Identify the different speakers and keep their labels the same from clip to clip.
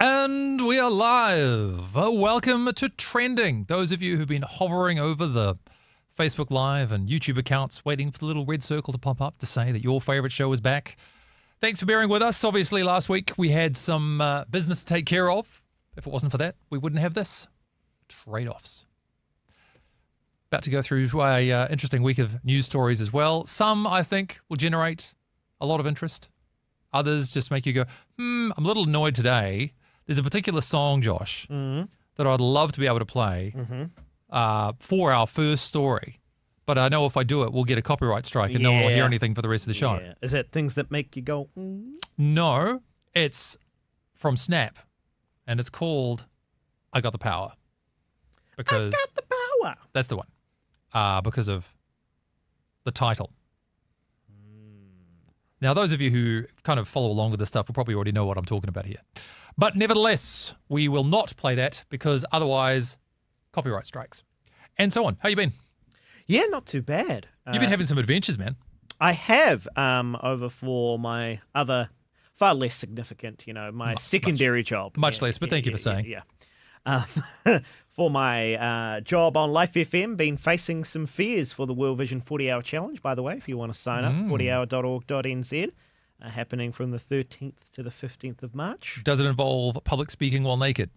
Speaker 1: And we are live. Welcome to Trending. Those of you who've been hovering over the Facebook Live and YouTube accounts waiting for the little red circle to pop up to say that your favorite show is back. Thanks for bearing with us. Obviously, last week we had some business to take care of. If it wasn't for that, we wouldn't have this. Trade-offs. About to go through a interesting week of news stories as well. Some, I think, will generate a lot of interest. Others just make you go, I'm a little annoyed today. There's a particular song, Josh, that I'd love to be able to play for our first story. But I know if I do it, we'll get a copyright strike and no one will hear anything for the rest of the show.
Speaker 2: Yeah. Is it things that make you go,
Speaker 1: No, it's from Snap, and it's called I Got the Power. Because
Speaker 2: I got the power.
Speaker 1: that's the one. Because of the title. Now, those of you who kind of follow along with this stuff will probably already know what I'm talking about here. But nevertheless, we will not play that because otherwise copyright strikes. And so on. How you been?
Speaker 2: Yeah, not too bad.
Speaker 1: You've been having some adventures, man.
Speaker 2: I have over for my other, far less significant, my secondary job.
Speaker 1: Much less, but thank you for saying.
Speaker 2: Yeah. For my job on Life FM, been facing some fears for the World Vision 40-hour challenge, by the way, if you want to sign up, 40hour.org.nz, happening from the 13th to the 15th of March.
Speaker 1: Does it involve public speaking while naked?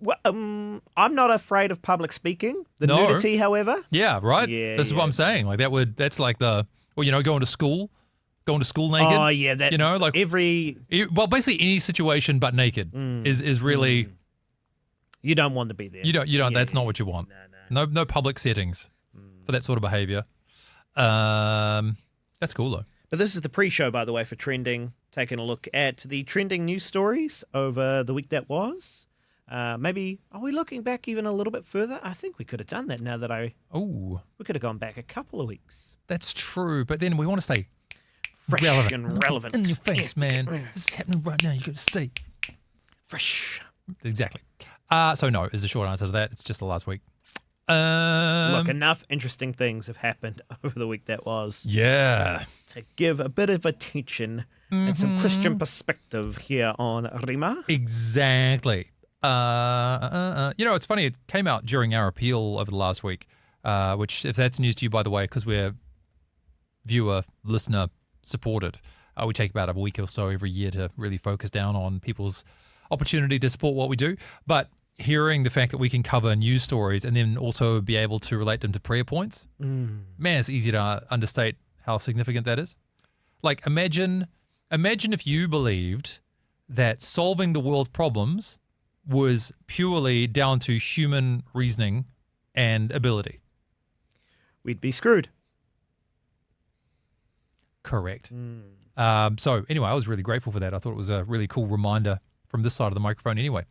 Speaker 2: Well, I'm not afraid of public speaking. The
Speaker 1: No.
Speaker 2: nudity, however.
Speaker 1: Yeah, right?
Speaker 2: Yeah,
Speaker 1: This is what I'm saying. Like that's like going to school naked.
Speaker 2: Oh, yeah. That,
Speaker 1: like well, basically any situation but naked is really...
Speaker 2: You don't want to be there.
Speaker 1: You don't.
Speaker 2: Yeah,
Speaker 1: that's not what you want. No public settings for that sort of behavior. That's cool though.
Speaker 2: But this is the pre-show, by the way, for Trending. Taking a look at the trending news stories over the week that was. Maybe are we looking back even a little bit further? I think we could have done that. Now that we could have gone back a couple of weeks.
Speaker 1: That's true. But then we want to stay
Speaker 2: Fresh and relevant
Speaker 1: in your face, man. This is happening right now. You got to stay
Speaker 2: fresh.
Speaker 1: Exactly. So no is the short answer to that. It's just the last week.
Speaker 2: Look, enough interesting things have happened over the week that was.
Speaker 1: Yeah.
Speaker 2: To give a bit of attention and some Christian perspective here on Rima.
Speaker 1: Exactly. It's funny. It came out during our appeal over the last week, which, if that's news to you, by the way, because we're viewer, listener supported, we take about a week or so every year to really focus down on people's opportunity to support what we do. But hearing the fact that we can cover news stories and then also be able to relate them to prayer points, man, it's easy to understate how significant that is. Like, imagine if you believed that solving the world's problems was purely down to human reasoning and ability.
Speaker 2: We'd be screwed.
Speaker 1: Correct. So anyway, I was really grateful for that. I thought it was a really cool reminder from this side of the microphone anyway.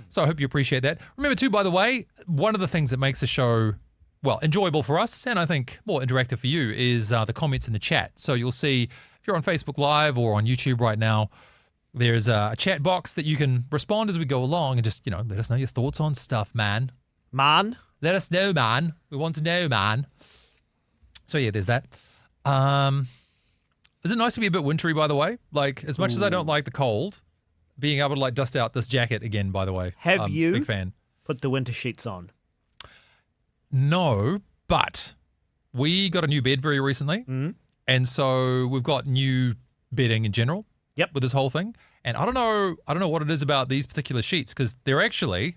Speaker 1: So I hope you appreciate that. Remember too, by the way, one of the things that makes the show, well, enjoyable for us and I think more interactive for you is the comments in the chat. So you'll see if you're on Facebook Live or on YouTube right now, there's a chat box that you can respond as we go along and just, let us know your thoughts on stuff, man.
Speaker 2: Man?
Speaker 1: Let us know, man. We want to know, man. So yeah, there's that. Is it nice to be a bit wintry, by the way? Like, as much as I don't like the cold, being able to dust out this jacket again, by the way.
Speaker 2: Have you
Speaker 1: big fan.
Speaker 2: Put the winter sheets on?
Speaker 1: No, but we got a new bed very recently. And so we've got new bedding in general.
Speaker 2: Yep.
Speaker 1: With this whole thing. And I don't know what it is about these particular sheets because they're actually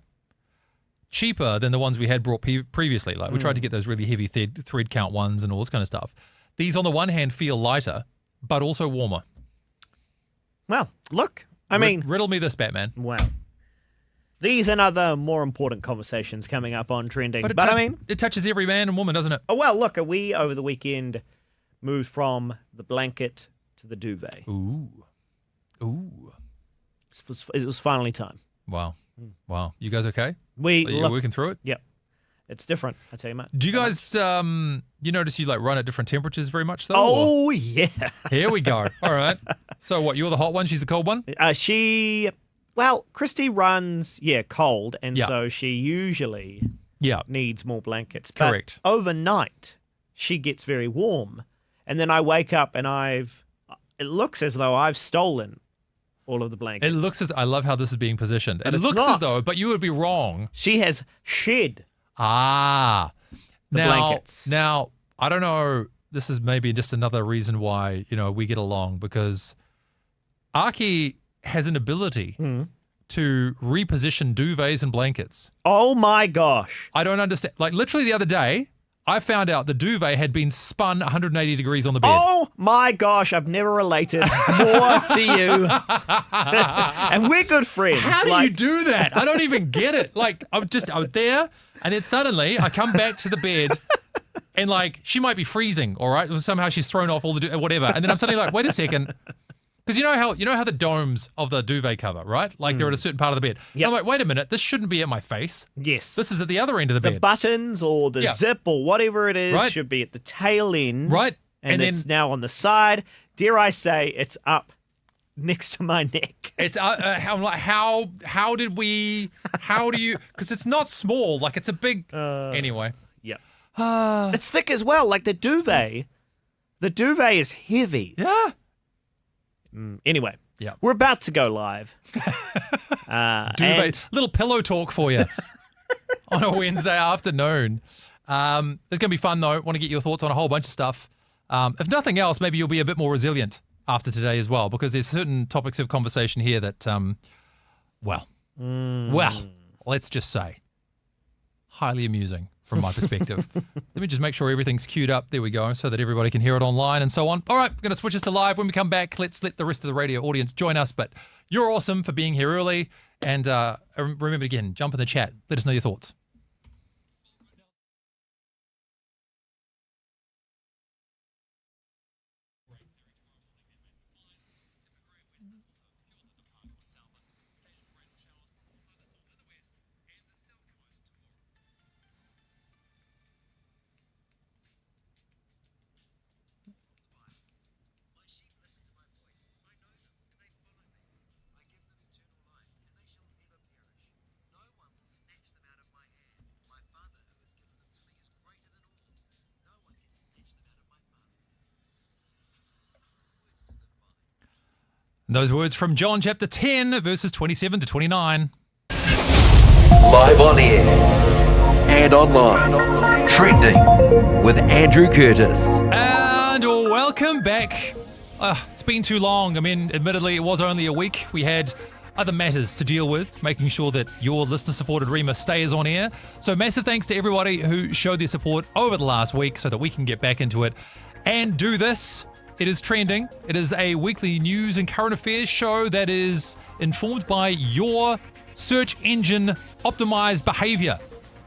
Speaker 1: cheaper than the ones we had brought previously. Like we tried to get those really heavy thread count ones and all this kind of stuff. These on the one hand feel lighter, but also warmer.
Speaker 2: Well, look. I mean,
Speaker 1: riddle me this, Batman.
Speaker 2: Well, these and other more important conversations coming up on Trending. But
Speaker 1: it touches every man and woman, doesn't it?
Speaker 2: Oh, well, look, we over the weekend moved from the blanket to the duvet.
Speaker 1: Ooh.
Speaker 2: It was finally time.
Speaker 1: Wow. You guys okay? Are
Speaker 2: We
Speaker 1: you working through it?
Speaker 2: Yep. It's different, I tell you, mate.
Speaker 1: Do you guys, you notice you run at different temperatures very much though?
Speaker 2: Oh, yeah.
Speaker 1: Here we go. All right. So what, you're the hot one, she's the cold one?
Speaker 2: Christy runs, cold, and so she usually needs more blankets.
Speaker 1: Correct.
Speaker 2: But overnight, she gets very warm. And then I wake up and it looks as though I've stolen all of the blankets.
Speaker 1: It looks as I love how this is being positioned.
Speaker 2: But
Speaker 1: it
Speaker 2: it's
Speaker 1: looks
Speaker 2: not.
Speaker 1: as though, but you would be wrong.
Speaker 2: She has shed
Speaker 1: The
Speaker 2: blankets.
Speaker 1: Now, I don't know. This is maybe just another reason why, we get along, because Aki has an ability to reposition duvets and blankets.
Speaker 2: Oh my gosh.
Speaker 1: I don't understand. Like literally the other day, I found out the duvet had been spun 180 degrees on the bed.
Speaker 2: Oh my gosh, I've never related more to you. And we're good friends.
Speaker 1: How do you do that? I don't even get it. Like, I'm there, and then suddenly I come back to the bed, and like, she might be freezing, all right? Somehow she's thrown off all the whatever. And then I'm suddenly like, wait a second. Because you know how the domes of the duvet cover, right? Like they're at a certain part of the bed.
Speaker 2: Yep.
Speaker 1: I'm like, wait a minute, this shouldn't be at my face.
Speaker 2: Yes.
Speaker 1: This is at the other end of the
Speaker 2: The
Speaker 1: bed.
Speaker 2: buttons or the zip or whatever it is
Speaker 1: Right.
Speaker 2: should be at the tail end.
Speaker 1: Right.
Speaker 2: And
Speaker 1: then
Speaker 2: it's now on the side. Dare I say it's up next to my neck.
Speaker 1: it's I'm like, how do you, because it's not small, like it's a big, anyway.
Speaker 2: Yep. It's thick as well. Like the duvet is heavy.
Speaker 1: Yeah.
Speaker 2: Anyway,
Speaker 1: Yeah.
Speaker 2: we're about to go live.
Speaker 1: Duvet, little pillow talk for you on a Wednesday afternoon. It's going to be fun though. Want to get your thoughts on a whole bunch of stuff. If nothing else, maybe you'll be a bit more resilient after today as well, because there's certain topics of conversation here that, well, let's just say, highly amusing from my perspective. Let me just make sure everything's queued up. There we go, so that everybody can hear it online and so on. All right, we're going to switch us to live. When we come back, let's let the rest of the radio audience join us. But you're awesome for being here early. And remember, again, jump in the chat. Let us know your thoughts. And those words from John chapter 10, verses 27 to 29.
Speaker 3: Live on air and online. Trending with Andrew Curtis.
Speaker 1: And welcome back. It's been too long. I mean, admittedly, it was only a week. We had other matters to deal with, making sure that your listener-supported Rima stays on air. So massive thanks to everybody who showed their support over the last week so that we can get back into it and do this. It is Trending. It is a weekly news and current affairs show that is informed by your search engine optimized behavior.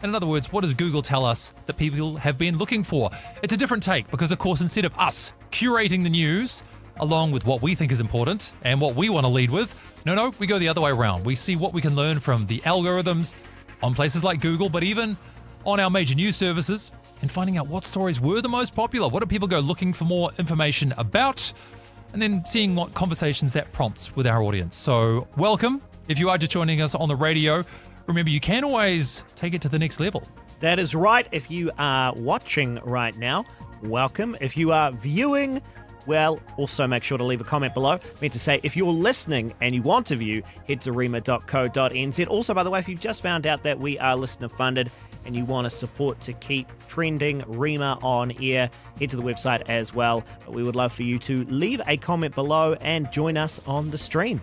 Speaker 1: In other words, what does Google tell us that people have been looking for? It's a different take because, of course, instead of us curating the news along with what we think is important and what we want to lead with, no, we go the other way around. We see what we can learn from the algorithms on places like Google, but even on our major news services, and finding out what stories were the most popular. What do people go looking for more information about? And then seeing what conversations that prompts with our audience. So welcome. If you are just joining us on the radio, remember you can always take it to the next level.
Speaker 2: That is right. If you are watching right now, welcome. If you are viewing, well, also make sure to leave a comment below. I meant to say, if you're listening and you want to view, head to rima.co.nz. Also, by the way, if you've just found out that we are listener funded and you want to support to keep Trending Rima on air, head to the website as well. But we would love for you to leave a comment below and join us on the stream.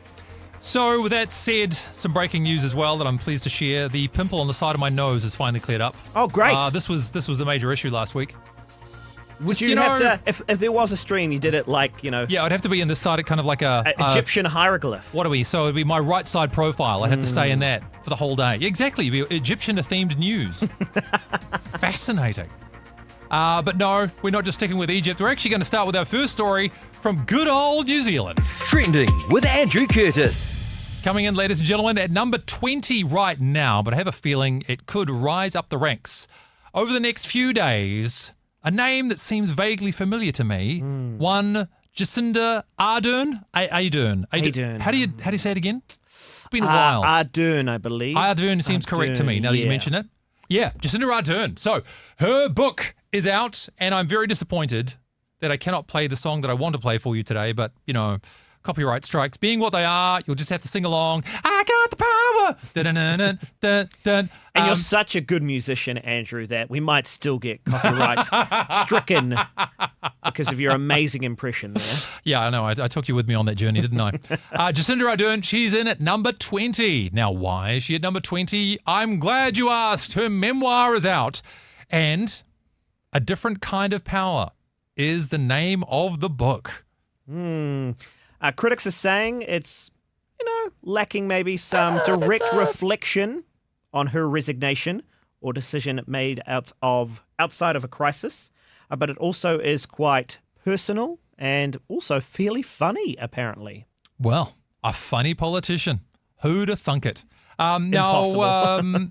Speaker 1: So with that said, some breaking news as well that I'm pleased to share. The pimple on the side of my nose is finally cleared up.
Speaker 2: Oh, great.
Speaker 1: This was the major issue last week.
Speaker 2: Would you have to, if there was a stream, you did it like,
Speaker 1: Yeah, I'd have to be in this side, kind of like a
Speaker 2: Egyptian hieroglyph.
Speaker 1: What are we? So it'd be my right side profile. I'd have to stay in that for the whole day. Exactly. It'd be Egyptian-themed news. Fascinating. But no, we're not just sticking with Egypt. We're actually going to start with our first story from good old New Zealand.
Speaker 3: Trending with Andrew Curtis.
Speaker 1: Coming in, ladies and gentlemen, at number 20 right now, but I have a feeling it could rise up the ranks. Over the next few days, a name that seems vaguely familiar to me, one Jacinda Ardern. Ardern. How do you say it again? It's been a while.
Speaker 2: Ardern, I believe.
Speaker 1: Ardern seems correct to me now that you mention it. Yeah, Jacinda Ardern. So her book is out, and I'm very disappointed that I cannot play the song that I want to play for you today, but, copyright strikes being what they are, you'll just have to sing along. I got the power. Dun-dun-dun-dun-dun.
Speaker 2: And you're such a good musician, Andrew, that we might still get copyright stricken because of your amazing impression there.
Speaker 1: Yeah, I know. I took you with me on that journey, didn't I? Jacinda Ardern, she's in at number 20. Now, why is she at number 20? I'm glad you asked. Her memoir is out. And A Different Kind of Power is the name of the book.
Speaker 2: Critics are saying it's, lacking maybe some direct reflection on her resignation or decision made outside of a crisis. But it also is quite personal and also fairly funny, apparently.
Speaker 1: Well, a funny politician. Who'd have thunk it?
Speaker 2: Impossible.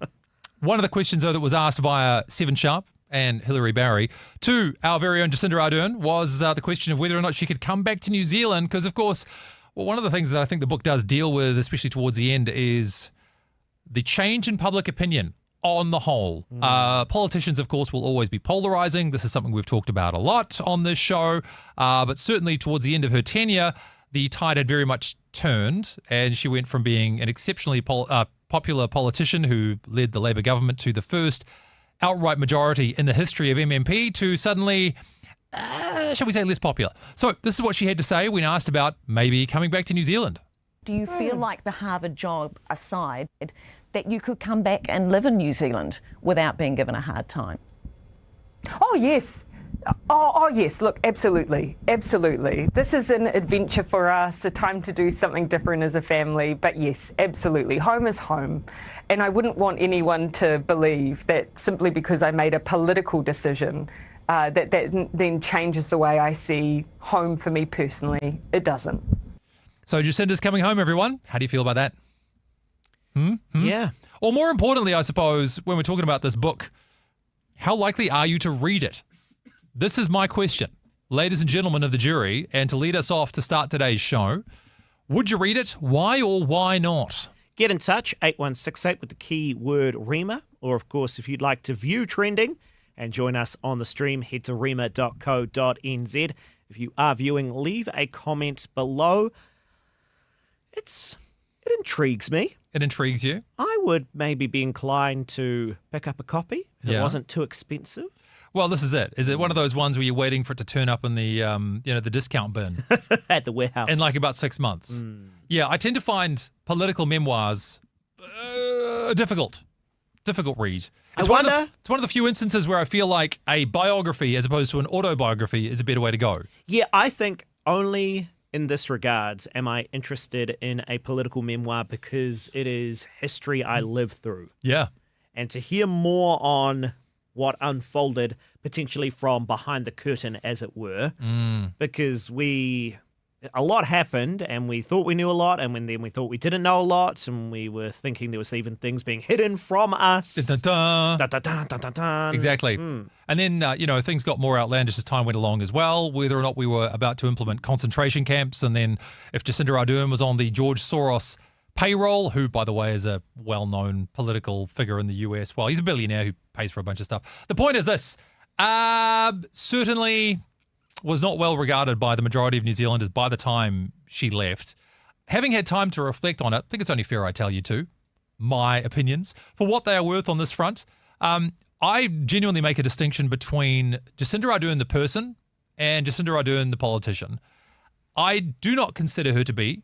Speaker 1: One of the questions, though, that was asked via Seven Sharp and Hilary Barry to our very own Jacinda Ardern was the question of whether or not she could come back to New Zealand. Because, of course, one of the things that I think the book does deal with, especially towards the end, is the change in public opinion on the whole. Politicians, of course, will always be polarizing. This is something we've talked about a lot on this show. But certainly towards the end of her tenure, the tide had very much turned, and she went from being an exceptionally popular politician who led the Labour government to the first outright majority in the history of MMP to suddenly, shall we say, less popular. So this is what she had to say when asked about maybe coming back to New Zealand.
Speaker 4: Do you feel like, the Harvard job aside, that you could come back and live in New Zealand without being given a hard time?
Speaker 5: Oh, yes. Oh, yes. Look, absolutely. Absolutely. This is an adventure for us, a time to do something different as a family. But yes, absolutely. Home is home. And I wouldn't want anyone to believe that simply because I made a political decision, that then changes the way I see home for me personally. It doesn't.
Speaker 1: So Jacinda's coming home, everyone. How do you feel about that?
Speaker 2: Yeah.
Speaker 1: Or more importantly, I suppose, when we're talking about this book, how likely are you to read it? This is my question, ladies and gentlemen of the jury, and to lead us off to start today's show, would you read it? Why or why not?
Speaker 2: Get in touch, 8168 with the keyword Rema. Or, of course, if you'd like to view Trending and join us on the stream, head to rema.co.nz. If you are viewing, leave a comment below. It intrigues me.
Speaker 1: It intrigues you?
Speaker 2: I would maybe be inclined to pick up a copy if it wasn't too expensive.
Speaker 1: Well, this is it. Is it one of those ones where you're waiting for it to turn up in the the discount bin
Speaker 2: At the warehouse.
Speaker 1: in like about 6 months? Yeah, I tend to find political memoirs difficult read. It's one of the few instances where I feel like a biography as opposed to an autobiography is a better way to go.
Speaker 2: Yeah, I think only in this regards am I interested in a political memoir because it is history I lived through.
Speaker 1: Yeah.
Speaker 2: And to hear more on what unfolded potentially from behind the curtain, as it were, because a lot happened and we thought we knew a lot, and then we thought we didn't know a lot, and we were thinking there was even things being hidden from us.
Speaker 1: Dun-dun-dun.
Speaker 2: Dun, dun, dun, dun, dun, dun.
Speaker 1: Exactly. And then, things got more outlandish as time went along as well, whether or not we were about to implement concentration camps. And then if Jacinda Ardern was on the George Soros payroll, who, by the way, is a well-known political figure in the US. Well, he's a billionaire who pays for a bunch of stuff. The point is this. Certainly was not well regarded by the majority of New Zealanders by the time she left. Having had time to reflect on it, I think it's only fair I tell you too, my opinions, for what they are worth on this front. I genuinely make a distinction between Jacinda Ardern, the person, and Jacinda Ardern, the politician. I do not consider her to be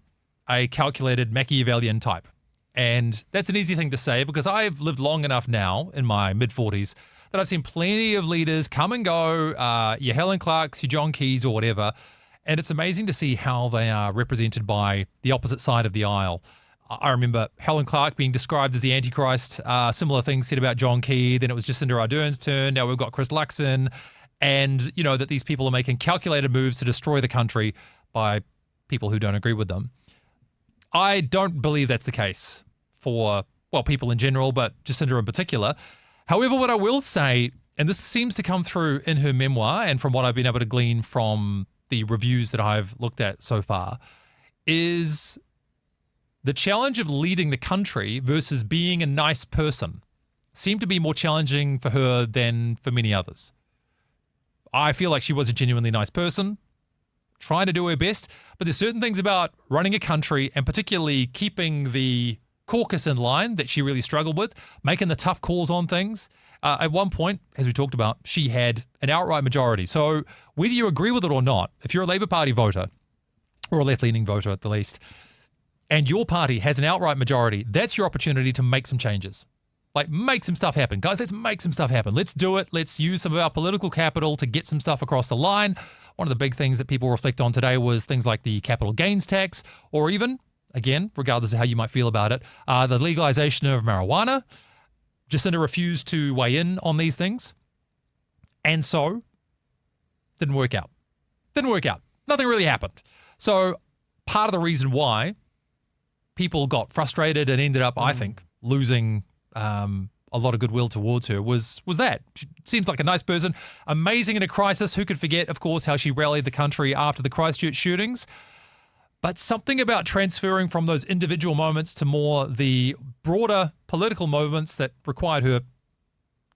Speaker 1: a calculated Machiavellian type. And that's an easy thing to say because I've lived long enough now in my mid-40s that I've seen plenty of leaders come and go, your Helen Clarks, your John Keys or whatever. And it's amazing to see how they are represented by the opposite side of the aisle. I remember Helen Clark being described as the Antichrist, similar things said about John Key. Then it was Jacinda Ardern's turn. Now we've got Chris Luxon. And, that these people are making calculated moves to destroy the country by people who don't agree with them. I don't believe that's the case for, people in general, but Jacinda in particular. However, what I will say, and this seems to come through in her memoir and from what I've been able to glean from the reviews that I've looked at so far, is the challenge of leading the country versus being a nice person seemed to be more challenging for her than for many others. I feel like she was a genuinely nice person. trying to do her best. But there's certain things about running a country and particularly keeping the caucus in line that she really struggled with, making the tough calls on things. At one point, as we talked about, she had an outright majority. So whether you agree with it or not, if you're a Labour Party voter, or a left-leaning voter at the least, and your party has an outright majority, that's your opportunity to make some changes. Like, make some stuff happen. Guys, let's make some stuff happen. Let's do it. Let's use some of our political capital to get some stuff across the line. One of the big things that people reflect on today was things like the capital gains tax, or even, again, regardless of how you might feel about it, the legalization of marijuana. Jacinda refused to weigh in on these things. And so, didn't work out. Didn't work out. Nothing really happened. So, part of the reason why people got frustrated and ended up, I think, losing a lot of goodwill towards her was that. She seems like a nice person, amazing in a crisis. Who could forget, of course, how she rallied the country after the Christchurch shootings? But something about transferring from those individual moments to more the broader political moments that required her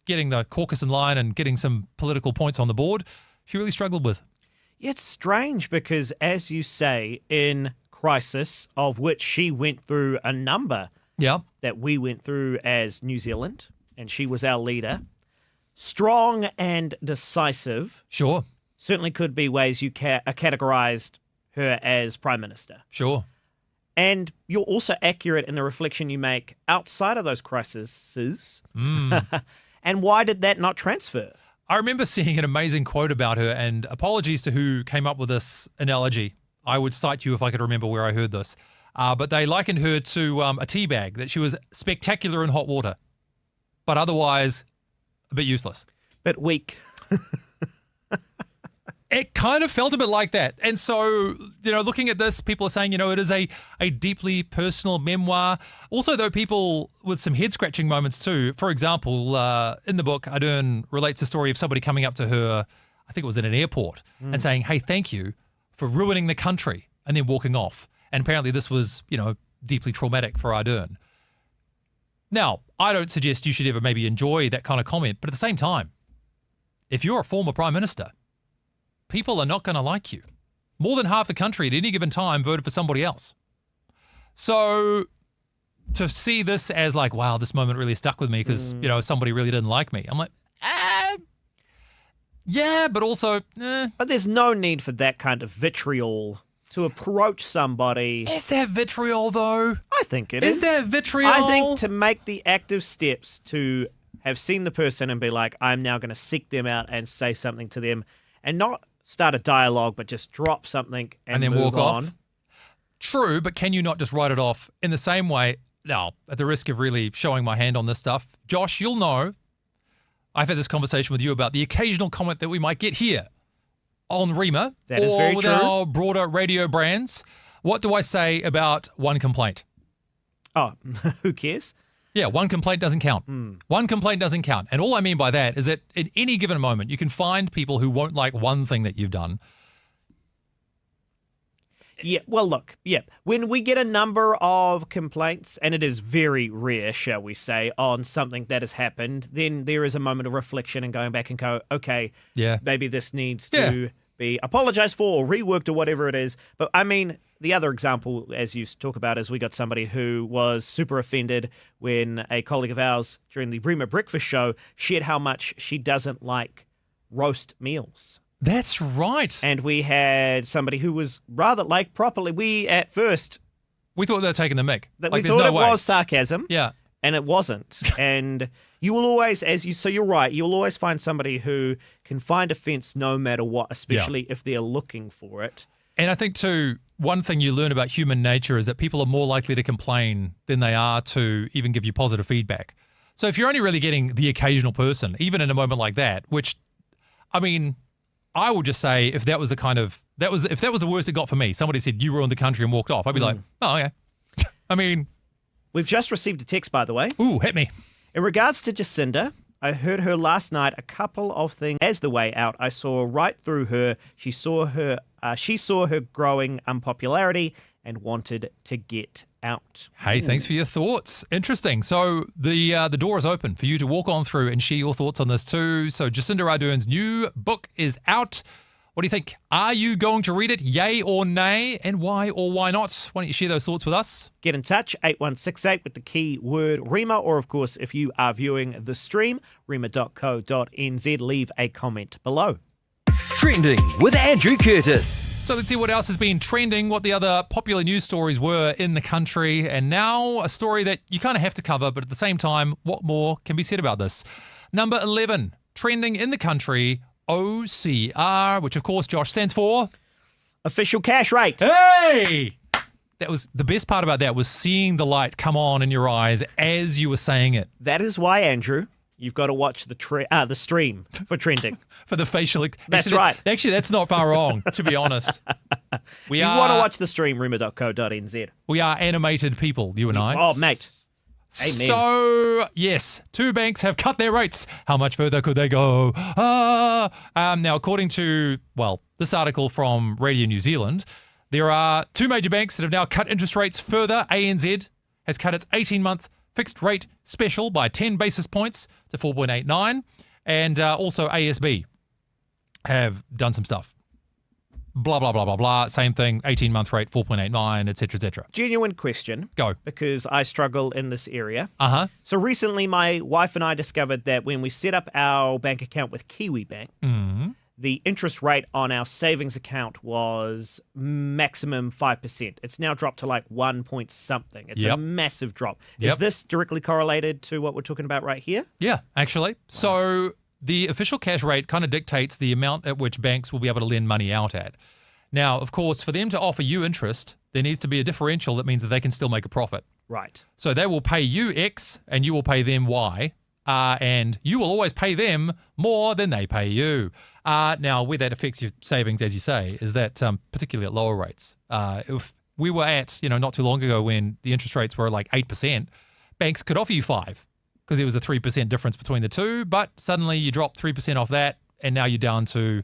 Speaker 1: getting the caucus in line and getting some political points on the board, she really struggled with.
Speaker 2: It's strange because, as you say, in crisis, of which she went through a number that we went through as New Zealand, and she was our leader, strong and decisive.
Speaker 1: Sure.
Speaker 2: Certainly could be ways you categorized her as Prime Minister.
Speaker 1: Sure.
Speaker 2: And you're also accurate in the reflection you make outside of those crises. And why did that not transfer?
Speaker 1: I remember seeing an amazing quote about her, and apologies to who came up with this analogy. I would cite you if I could remember where I heard this. But they likened her to a tea bag, that she was spectacular in hot water, but otherwise a bit useless.
Speaker 2: Bit weak.
Speaker 1: It kind of felt a bit like that. And so, looking at this, people are saying, it is a deeply personal memoir. Also, though, people with some head-scratching moments too. For example, in the book, Aotearoa relates a story of somebody coming up to her, I think it was at an airport, and saying, hey, thank you for ruining the country, and then walking off. And apparently this was, deeply traumatic for Aotearoa. Now, I don't suggest you should ever maybe enjoy that kind of comment, but at the same time, if you're a former Prime Minister, people are not going to like you. More than half the country at any given time voted for somebody else. So to see this as like, wow, this moment really stuck with me because, somebody really didn't like me. I'm like, yeah, but also,
Speaker 2: But there's no need for that kind of vitriol to approach somebody.
Speaker 1: Is there vitriol, though?
Speaker 2: I think it is.
Speaker 1: Is there vitriol?
Speaker 2: I think to make the active steps to have seen the person and be like, I'm now going to seek them out and say something to them and not start a dialogue, but just drop something and
Speaker 1: then
Speaker 2: move
Speaker 1: walk
Speaker 2: on.
Speaker 1: off. True, but can you not just write it off in the same way? Now, at the risk of really showing my hand on this stuff, Josh, you'll know, I've had this conversation with you about the occasional comment that we might get here on Rima or with our broader radio brands. What do I say about one complaint?
Speaker 2: Oh, who cares?
Speaker 1: Yeah, one complaint doesn't count. One complaint doesn't count. And all I mean by that is that in any given moment, you can find people who won't like one thing that you've done.
Speaker 2: Yeah, well, look, when we get a number of complaints, and it is very rare, shall we say, on something that has happened, then there is a moment of reflection and going back and go, okay, maybe this needs to be apologized for or reworked or whatever it is. But I mean, the other example, as you talk about, is we got somebody who was super offended when a colleague of ours during the Rima Breakfast Show shared how much she doesn't like roast meals.
Speaker 1: That's right.
Speaker 2: And we had somebody who was rather we at first...
Speaker 1: We thought they were taking the mick.
Speaker 2: We thought it was sarcasm.
Speaker 1: Yeah.
Speaker 2: And it wasn't. And you will always, so you're right, you'll always find somebody who can find offense no matter what, especially if they're looking for it.
Speaker 1: And I think, too, one thing you learn about human nature is that people are more likely to complain than they are to even give you positive feedback. So if you're only really getting the occasional person, even in a moment like that, which, I mean, I would just say if that was the kind of, if that was the worst it got for me, somebody said, you ruined the country and walked off, I'd be like, oh, okay. I mean...
Speaker 2: We've just received a text, by the way.
Speaker 1: Ooh, hit me.
Speaker 2: In regards to Jacinda, I heard her last night a couple of things. As the way out, I saw right through her. She saw her growing unpopularity and wanted to get out.
Speaker 1: Hey, thanks for your thoughts. Interesting. So the door is open for you to walk on through and share your thoughts on this too. So Jacinda Ardern's new book is out. What do you think? Are you going to read it? Yay or nay? And why or why not? Why don't you share those thoughts with us?
Speaker 2: Get in touch, 8168 with the keyword Rima, or of course, if you are viewing the stream, rima.co.nz, leave a comment below.
Speaker 3: Trending with Andrew Curtis.
Speaker 1: So let's see what else has been trending, what the other popular news stories were in the country, and now a story that you kind of have to cover, but at the same time, what more can be said about this? Number 11, trending in the country, OCR, which of course, Josh, stands for...
Speaker 2: Official cash rate.
Speaker 1: Hey! That was the best part about that was seeing the light come on in your eyes as you were saying it.
Speaker 2: That is why, Andrew, you've got to watch the stream for trending.
Speaker 1: For the facial...
Speaker 2: That's
Speaker 1: actually,
Speaker 2: right.
Speaker 1: Actually, that's not far wrong, to be honest.
Speaker 2: If you want to watch the stream, rima.co.nz.
Speaker 1: We are animated people, you and I.
Speaker 2: Oh, mate. Amen.
Speaker 1: So, yes, 2 banks have cut their rates. How much further could they go? Now, according to, this article from Radio New Zealand, there are 2 major banks that have now cut interest rates further. ANZ has cut its 18-month fixed rate special by 10 basis points to 4.89, and also ASB have done some stuff. Blah, blah, blah, blah, blah. Same thing, 18-month rate, 4.89, et cetera, et cetera.
Speaker 2: Genuine question.
Speaker 1: Go.
Speaker 2: Because I struggle in this area.
Speaker 1: Uh-huh.
Speaker 2: So recently, my wife and I discovered that when we set up our bank account with Kiwi Bank, the interest rate on our savings account was maximum 5%. It's now dropped to like 1 point something. It's a massive drop. Is this directly correlated to what we're talking about right here?
Speaker 1: Yeah, actually. Wow. So the official cash rate kind of dictates the amount at which banks will be able to lend money out at. Now, of course, for them to offer you interest, there needs to be a differential that means that they can still make a profit.
Speaker 2: Right.
Speaker 1: So they will pay you X and you will pay them Y. And you will always pay them more than they pay you. Now, where that affects your savings, as you say, is that particularly at lower rates. If we were at, not too long ago when the interest rates were like 8%, banks could offer you 5 because there was a 3% difference between the two. But suddenly you drop 3% off that, and now you're down to,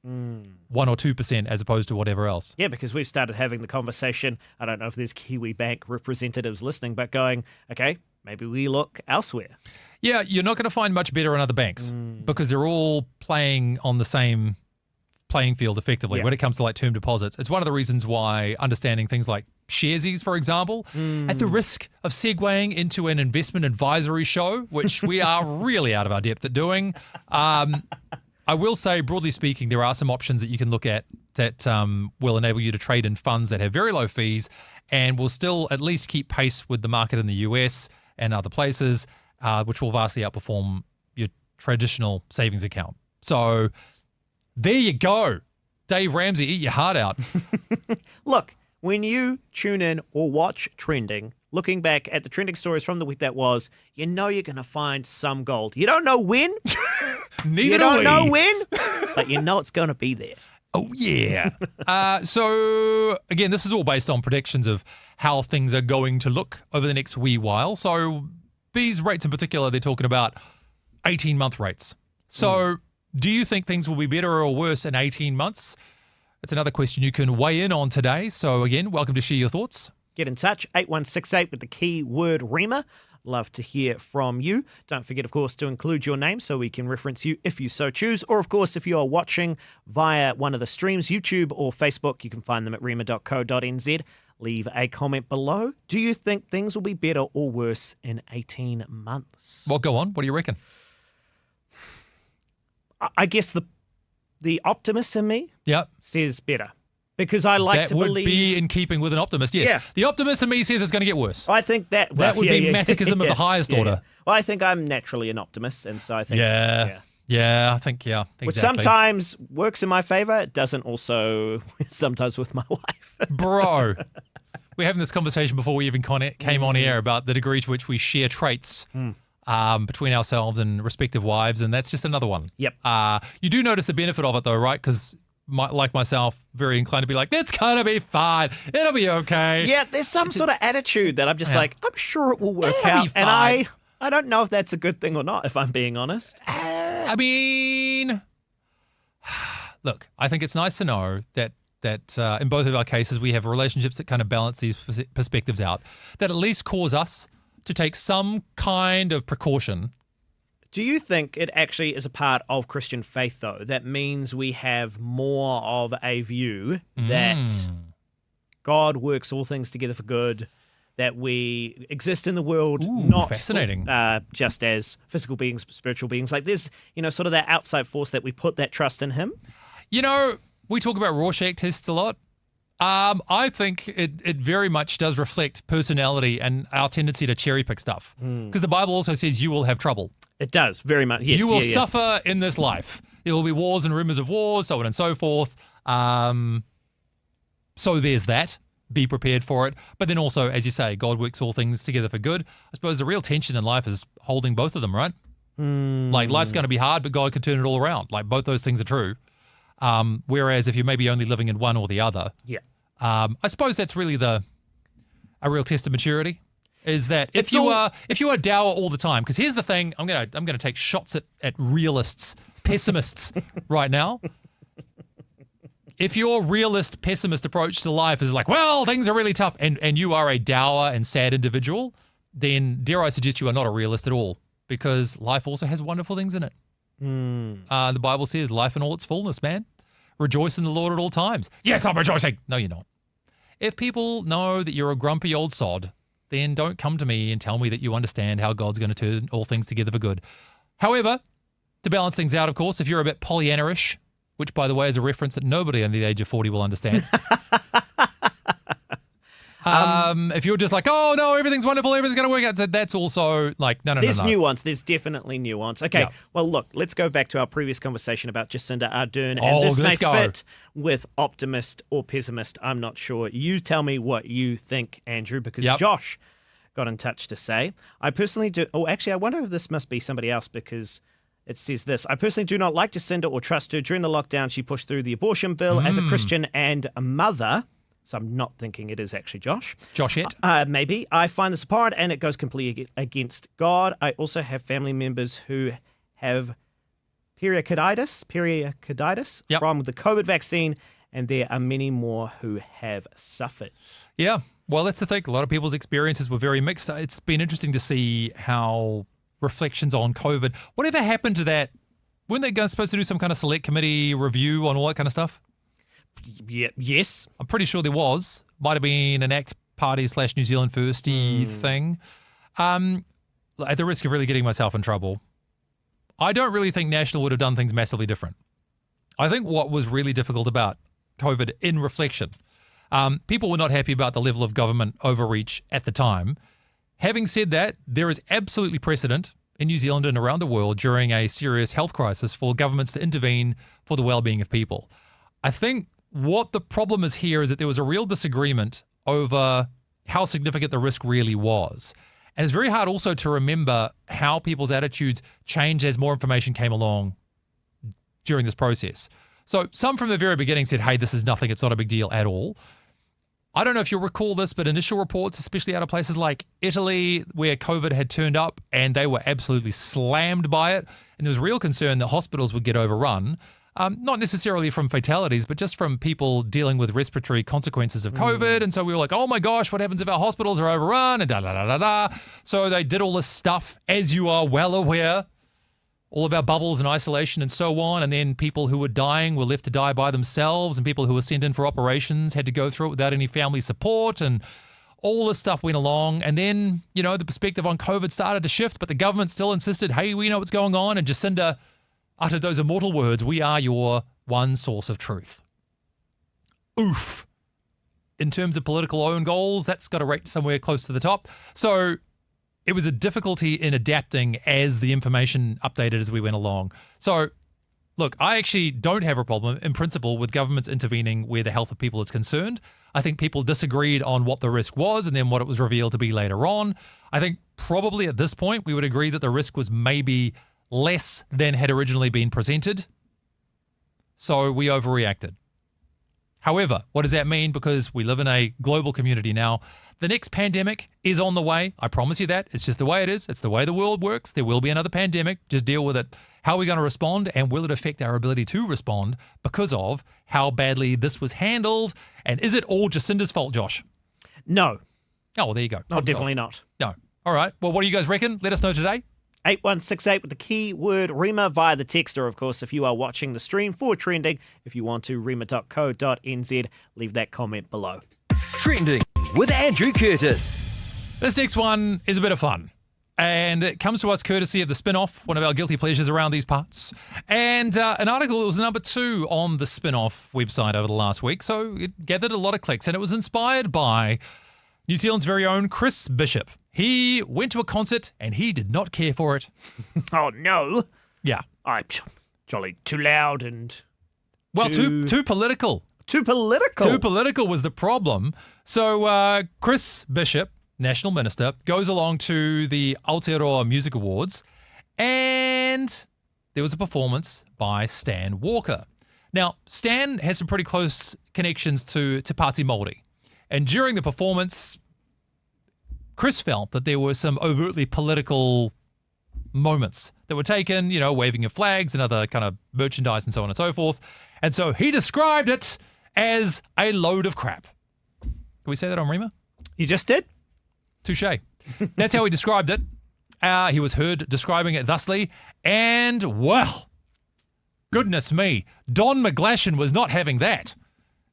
Speaker 1: 1 or 2% as opposed to whatever else.
Speaker 2: Yeah, because we've started having the conversation. I don't know if there's Kiwi Bank representatives listening, but going, okay, maybe we look elsewhere.
Speaker 1: Yeah, you're not going to find much better in other banks because they're all playing on the same playing field effectively when it comes to like term deposits. It's one of the reasons why understanding things like Sharesies, for example, at the risk of segueing into an investment advisory show, which we are really out of our depth at doing. I will say, broadly speaking, there are some options that you can look at that will enable you to trade in funds that have very low fees and will still at least keep pace with the market in the US and other places, which will vastly outperform your traditional savings account. So there you go. Dave Ramsey, eat your heart out.
Speaker 2: Look, when you tune in or watch Trending, looking back at the trending stories from the week that was, you're going to find some gold. You don't know when.
Speaker 1: Neither
Speaker 2: you
Speaker 1: do we.
Speaker 2: don't know when, but you know it's going to be there.
Speaker 1: Oh, yeah. So, again, this is all based on predictions of how things are going to look over the next wee while. So, these rates in particular, they're talking about 18-month rates. So, do you think things will be better or worse in 18 months? That's another question you can weigh in on today. So, again, welcome to share your thoughts.
Speaker 2: Get in touch, 8168 with the keyword Rima. Love to hear from you. Don't forget, of course, to include your name so we can reference you if you so choose. Or, of course, if you are watching via one of the streams, YouTube or Facebook, you can find them at rima.co.nz. Leave a comment below. Do you think things will be better or worse in 18 months?
Speaker 1: Well, go on. What do you reckon?
Speaker 2: I guess the optimist in me says better. Because I like to believe...
Speaker 1: That would be in keeping with an optimist, yes.
Speaker 2: Yeah.
Speaker 1: The optimist in me says it's going to get worse.
Speaker 2: I think that...
Speaker 1: That would be masochism of the highest order.
Speaker 2: Well, I think I'm naturally an optimist, and so I think...
Speaker 1: Yeah, I think, exactly.
Speaker 2: Which sometimes works in my favor, it doesn't also sometimes with my wife.
Speaker 1: Bro, we're having this conversation before we even came on air about the degree to which we share traits between ourselves and respective wives, and that's just another one.
Speaker 2: Yep.
Speaker 1: You do notice the benefit of it, though, right? Because... like myself, very inclined to be like, it's going to be fine. It'll be okay.
Speaker 2: Yeah, there's some sort of attitude that I'm just like, I'm sure it will work out.
Speaker 1: Be fine.
Speaker 2: And I don't know if that's a good thing or not, if I'm being honest.
Speaker 1: I mean, look, I think it's nice to know that in both of our cases, we have relationships that kind of balance these perspectives out, that at least cause us to take some kind of precaution
Speaker 2: Do you think it actually is a part of Christian faith, though? That means we have more of a view that God works all things together for good, that we exist in the world not
Speaker 1: fascinating.
Speaker 2: Just as physical beings, spiritual beings. Like there's, sort of that outside force that we put that trust in him.
Speaker 1: We talk about Rorschach tests a lot. I think it very much does reflect personality and our tendency to cherry pick stuff. Because the Bible also says you will have trouble.
Speaker 2: It does, very much. Yes,
Speaker 1: you will suffer in this life. There will be wars and rumors of wars, so on and so forth. So there's that. Be prepared for it. But then also, as you say, God works all things together for good. I suppose the real tension in life is holding both of them, right? Like life's going to be hard, but God can turn it all around. Like both those things are true. Whereas if you're maybe only living in one or the other, I suppose that's really a real test of maturity. Is that if you are dour all the time? Because here's the thing: I'm gonna take shots at realists, pessimists right now. If your realist, pessimist approach to life is like, well, things are really tough, and you are a dour and sad individual, then dare I suggest you are not a realist at all, because life also has wonderful things in it. The Bible says life in all its fullness, man. Rejoice in the Lord at all times. Yes, I'm rejoicing. No, you're not. If people know that you're a grumpy old sod, then don't come to me and tell me that you understand how God's going to turn all things together for good. However, to balance things out, of course, if you're a bit Pollyanna-ish, which, by the way, is a reference that nobody under the age of 40 will understand. If you're just like, oh, no, everything's wonderful, everything's going to work out, that's also like, no.
Speaker 2: There's nuance. There's definitely nuance. Okay, well, look, let's go back to our previous conversation about Jacinda Ardern. And this may fit with optimist or pessimist. I'm not sure. You tell me what you think, Andrew, because Josh got in touch to say, I personally do. Oh, actually, I wonder if this must be somebody else because it says this. I personally do not like Jacinda or trust her. During the lockdown, she pushed through the abortion bill as a Christian and a mother. So I'm not thinking it is actually Josh.
Speaker 1: Joshette?
Speaker 2: Maybe. I find this abhorrent and it goes completely against God. I also have family members who have pericarditis from the COVID vaccine, and there are many more who have suffered.
Speaker 1: Yeah. Well, that's the thing. A lot of people's experiences were very mixed. It's been interesting to see how reflections on COVID. Whatever happened to that? Weren't they supposed to do some kind of select committee review on all that kind of stuff?
Speaker 2: Yeah, yes.
Speaker 1: I'm pretty sure there was. Might have been an ACT Party / New Zealand Firsty thing. At the risk of really getting myself in trouble, I don't really think National would have done things massively different. I think what was really difficult about COVID in reflection, people were not happy about the level of government overreach at the time. Having said that, there is absolutely precedent in New Zealand and around the world during a serious health crisis for governments to intervene for the well-being of people. I think what the problem is here is that there was a real disagreement over how significant the risk really was. And it's very hard also to remember how people's attitudes changed as more information came along during this process. So some from the very beginning said, hey, this is nothing, it's not a big deal at all. I don't know if you'll recall this, but initial reports, especially out of places like Italy, where COVID had turned up and they were absolutely slammed by it, and there was real concern that hospitals would get overrun. Not necessarily from fatalities, but just from people dealing with respiratory consequences of COVID. And so we were like, oh my gosh, what happens if our hospitals are overrun? And da-da-da-da-da. So they did all this stuff, as you are well aware, all of our bubbles and isolation and so on. And then people who were dying were left to die by themselves, and people who were sent in for operations had to go through it without any family support, and all this stuff went along. And then, the perspective on COVID started to shift, but the government still insisted, hey, we know what's going on. And Jacinda uttered those immortal words, we are your one source of truth. Oof. In terms of political own goals, that's got to rate somewhere close to the top. So it was a difficulty in adapting as the information updated as we went along. So look, I actually don't have a problem in principle with governments intervening where the health of people is concerned. I think people disagreed on what the risk was and then what it was revealed to be later on. I think probably at this point we would agree that the risk was maybe less than had originally been presented. So we overreacted. However, what does that mean? Because we live in a global community now. The next pandemic is on the way. I promise you that. It's just the way it is. It's the way the world works. There will be another pandemic. Just deal with it. How are we going to respond? And will it affect our ability to respond because of how badly this was handled? And is it all Jacinda's fault, Josh?
Speaker 2: No.
Speaker 1: Oh, well, there you go.
Speaker 2: No, definitely not.
Speaker 1: No. All right. Well, what do you guys reckon? Let us know today.
Speaker 2: 8168 with the keyword Rima via the text, or of course, if you are watching the stream for Trending, if you want to, rima.co.nz, leave that comment below.
Speaker 3: Trending with Andrew Curtis.
Speaker 1: This next one is a bit of fun. And it comes to us courtesy of the Spin-Off, one of our guilty pleasures around these parts. And an article that was number 2 on the Spin-Off website over the last week. So it gathered a lot of clicks, and it was inspired by New Zealand's very own Chris Bishop. He went to a concert and he did not care for it.
Speaker 2: Oh, no.
Speaker 1: Yeah.
Speaker 2: I'm jolly too loud and
Speaker 1: too political.
Speaker 2: Too political.
Speaker 1: Too political was the problem. So Chris Bishop, National Minister, goes along to the Aotearoa Music Awards, and there was a performance by Stan Walker. Now, Stan has some pretty close connections to Pāti Māori, and during the performance, Chris felt that there were some overtly political moments that were taken, waving of flags and other kind of merchandise and so on and so forth. And so he described it as a load of crap. Can we say that on Rima?
Speaker 2: You just did?
Speaker 1: Touche. That's how he described it. He was heard describing it thusly. And, well, goodness me, Don McGlashan was not having that.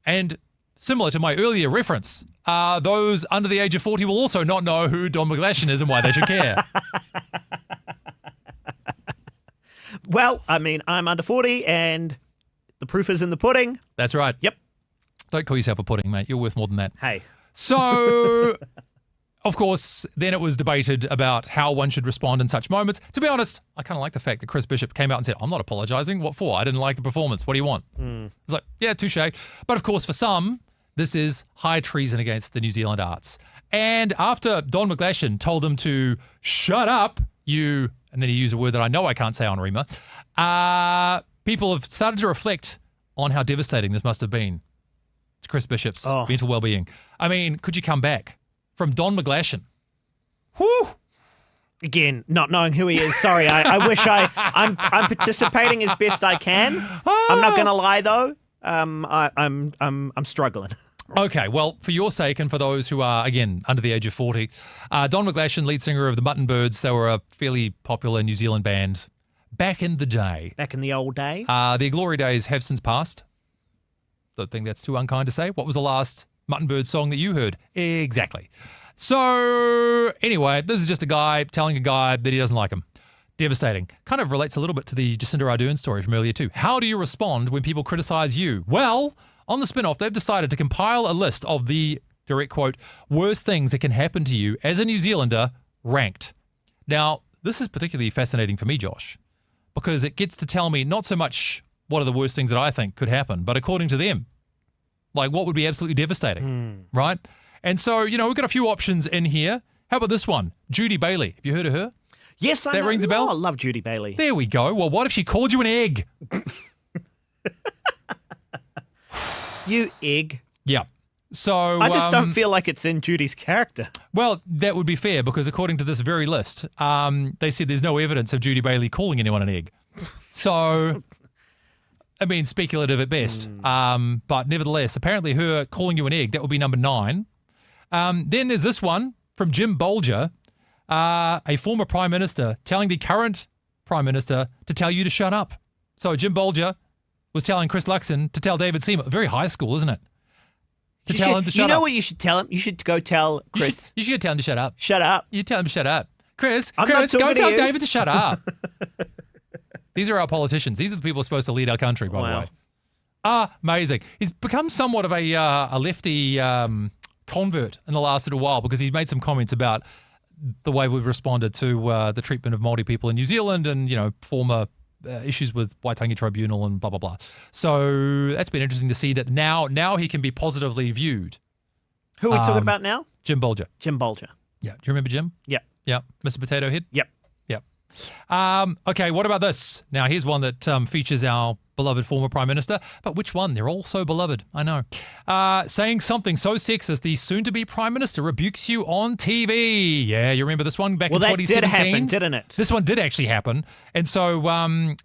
Speaker 1: And similar to my earlier reference, those under the age of 40 will also not know who Don McGlashan is and why they should care.
Speaker 2: Well, I mean, I'm under 40 and the proof is in the pudding.
Speaker 1: That's right.
Speaker 2: Yep.
Speaker 1: Don't call yourself a pudding, mate. You're worth more than that.
Speaker 2: Hey.
Speaker 1: So, of course, then it was debated about how one should respond in such moments. To be honest, I kind of like the fact that Chris Bishop came out and said, I'm not apologising. What for? I didn't like the performance. What do you want? It's like, yeah, touche. But of course, for some, this is high treason against the New Zealand arts. And after Don McGlashan told him to shut up, and then he used a word that I know I can't say on Rima, people have started to reflect on how devastating this must have been to Chris Bishop's mental well-being. I mean, could you come back from Don McGlashan? Whew!
Speaker 2: Again, not knowing who he is. Sorry, I wish I'm participating as best I can. I'm not going to lie though. I'm struggling.
Speaker 1: Okay, well, for your sake and for those who are, again, under the age of 40, Don McGlashan, lead singer of the Mutton Birds, they were a fairly popular New Zealand band back in the day.
Speaker 2: Back in the old day.
Speaker 1: Their glory days have since passed. Don't think that's too unkind to say. What was the last Mutton Birds song that you heard? Exactly. So, anyway, this is just a guy telling a guy that he doesn't like him. Devastating. Kind of relates a little bit to the Jacinda Ardern story from earlier too. How do you respond when people criticize you? Well, on the Spin-Off, they've decided to compile a list of the, direct quote, worst things that can happen to you as a New Zealander, ranked. Now, this is particularly fascinating for me, Josh, because it gets to tell me not so much what are the worst things that I think could happen, but according to them, like what would be absolutely devastating, right? And so, we've got a few options in here. How about this one? Judy Bailey. Have you heard of her?
Speaker 2: Yes, I know.
Speaker 1: That rings a bell?
Speaker 2: Oh, I love Judy Bailey.
Speaker 1: There we go. Well, what if she called you an egg?
Speaker 2: You egg.
Speaker 1: Yeah. So
Speaker 2: I just don't feel like it's in Judy's character.
Speaker 1: Well, that would be fair because according to this very list, they said there's no evidence of Judy Bailey calling anyone an egg. So, I mean, speculative at best. But nevertheless, apparently her calling you an egg, that would be number 9. Then there's this one from Jim Bolger, a former Prime Minister telling the current Prime Minister to tell you to shut up. So Jim Bolger was telling Chris Luxon to tell David Seymour. Very high school, isn't it? To tell him to shut up.
Speaker 2: You know what you should tell him? You should go tell Chris.
Speaker 1: You should tell him to shut up.
Speaker 2: Shut up.
Speaker 1: You tell him to shut up. Chris,
Speaker 2: I'm not
Speaker 1: go
Speaker 2: talking to
Speaker 1: tell
Speaker 2: you.
Speaker 1: David to shut up. These are our politicians. These are the people who are supposed to lead our country, by the way. Amazing. He's become somewhat of a lefty convert in the last little while because he's made some comments about the way we've responded to the treatment of Māori people in New Zealand and, former issues with Waitangi Tribunal and blah, blah, blah. So that's been interesting to see that now he can be positively viewed.
Speaker 2: Who are we talking about now?
Speaker 1: Jim Bolger.
Speaker 2: Jim Bolger.
Speaker 1: Yeah. Do you remember Jim?
Speaker 2: Yep.
Speaker 1: Yeah. Mr. Potato Head?
Speaker 2: Yep.
Speaker 1: Yep. Okay, what about this? Now, here's one that features our beloved former Prime Minister. But which one? They're all so beloved. I know. Saying something so sexist, the soon-to-be Prime Minister rebukes you on TV. Yeah, you remember this one back in 2017?
Speaker 2: Well, that did happen, didn't it?
Speaker 1: This one did actually happen. And so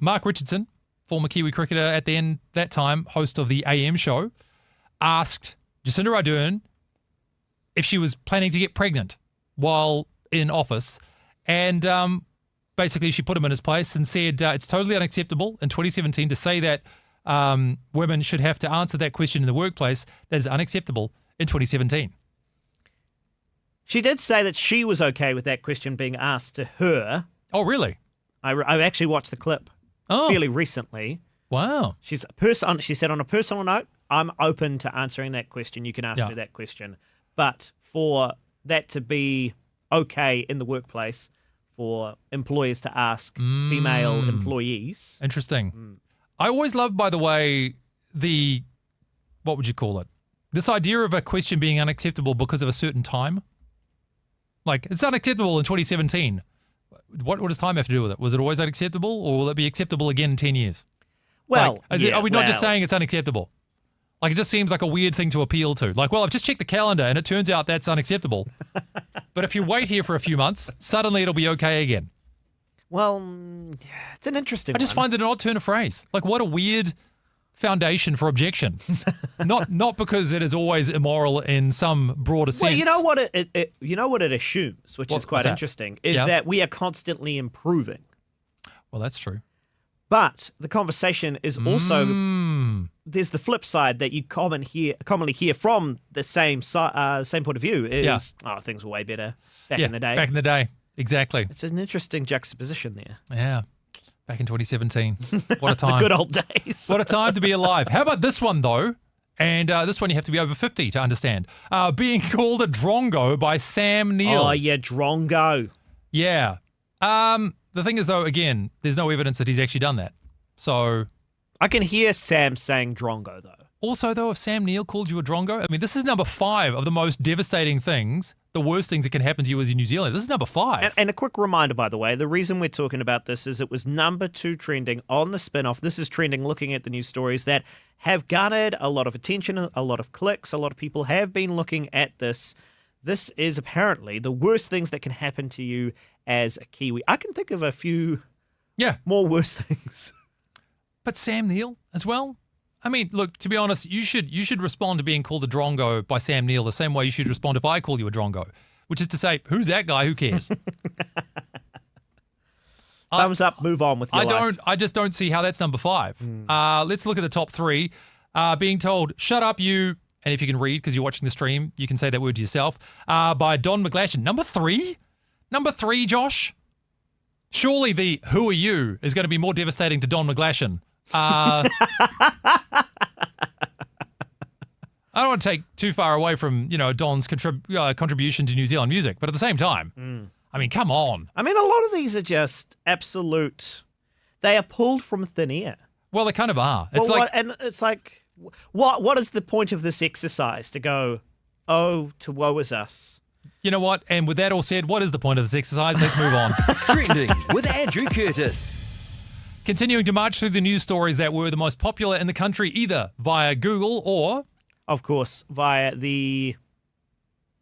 Speaker 1: Mark Richardson, former Kiwi cricketer at the end that time, host of the AM show, asked Jacinda Ardern if she was planning to get pregnant while in office. And basically she put him in his place and said it's totally unacceptable in 2017 to say that women should have to answer that question in the workplace. That is unacceptable in 2017.
Speaker 2: She did say that she was okay with that question being asked to her.
Speaker 1: Oh, really?
Speaker 2: I actually watched the clip fairly recently.
Speaker 1: Wow.
Speaker 2: She said on a personal note, I'm open to answering that question. You can ask me that question. But for that to be okay in the workplace for employers to ask female employees.
Speaker 1: Interesting. I always love, by the way, what would you call it? This idea of a question being unacceptable because of a certain time. Like, it's unacceptable in 2017. What does time have to do with it? Was it always unacceptable, or will it be acceptable again in 10 years?
Speaker 2: Well,
Speaker 1: are we not just saying it's unacceptable? Like, it just seems like a weird thing to appeal to. Like, well, I've just checked the calendar and it turns out that's unacceptable. But if you wait here for a few months, suddenly it'll be okay again.
Speaker 2: Well, it's an interesting
Speaker 1: I just find it an odd turn of phrase. Like, what a weird foundation for objection. not because it is always immoral in some broader sense.
Speaker 2: Well, you know what it assumes, which is quite interesting, is that we are constantly improving.
Speaker 1: Well, that's true.
Speaker 2: But the conversation is also there's the flip side that you commonly hear from the same point of view is things were way better back in the day.
Speaker 1: Back in the day, exactly.
Speaker 2: It's an interesting juxtaposition there.
Speaker 1: Yeah. Back in 2017. What a time.
Speaker 2: The good old days.
Speaker 1: What a time to be alive. How about this one, though? And this one you have to be over 50 to understand. Being called a drongo by Sam Neill.
Speaker 2: Oh, yeah, drongo.
Speaker 1: Yeah. The thing is, though, again, there's no evidence that he's actually done that. So
Speaker 2: I can hear Sam saying drongo, though.
Speaker 1: Also, though, if Sam Neill called you a drongo, I mean, this is number 5 of the most devastating things, the worst things that can happen to you as in New Zealand. This is number 5.
Speaker 2: And a quick reminder, by the way, the reason we're talking about this is it was number 2 trending on the spin-off. This is trending looking at the news stories that have garnered a lot of attention, a lot of clicks. A lot of people have been looking at this. This is apparently the worst things that can happen to you as a Kiwi. I can think of a few more worse things.
Speaker 1: But Sam Neill as well? I mean, look, to be honest, you should respond to being called a drongo by Sam Neill the same way you should respond if I call you a drongo, which is to say, who's that guy? Who cares?
Speaker 2: Thumbs up, move on with your life.
Speaker 1: I just don't see how that's number 5. Let's look at the top 3. Being told, shut up, you, and if you can read because you're watching the stream, you can say that word to yourself, by Don McGlashan. Number 3? Number 3, Josh? Surely the who are you is going to be more devastating to Don McGlashan. I don't want to take too far away from, Don's contribution to New Zealand music, but at the same time, I mean, come on.
Speaker 2: I mean, a lot of these are just absolute. They are pulled from thin air.
Speaker 1: Well, they kind of are.
Speaker 2: What is the point of this exercise to go, oh, to woe is us?
Speaker 1: You know what? And with that all said, what is the point of this exercise? Let's move on.
Speaker 3: Trending with Andrew Curtis.
Speaker 1: Continuing to march through the news stories that were the most popular in the country, either via Google or,
Speaker 2: of course, via the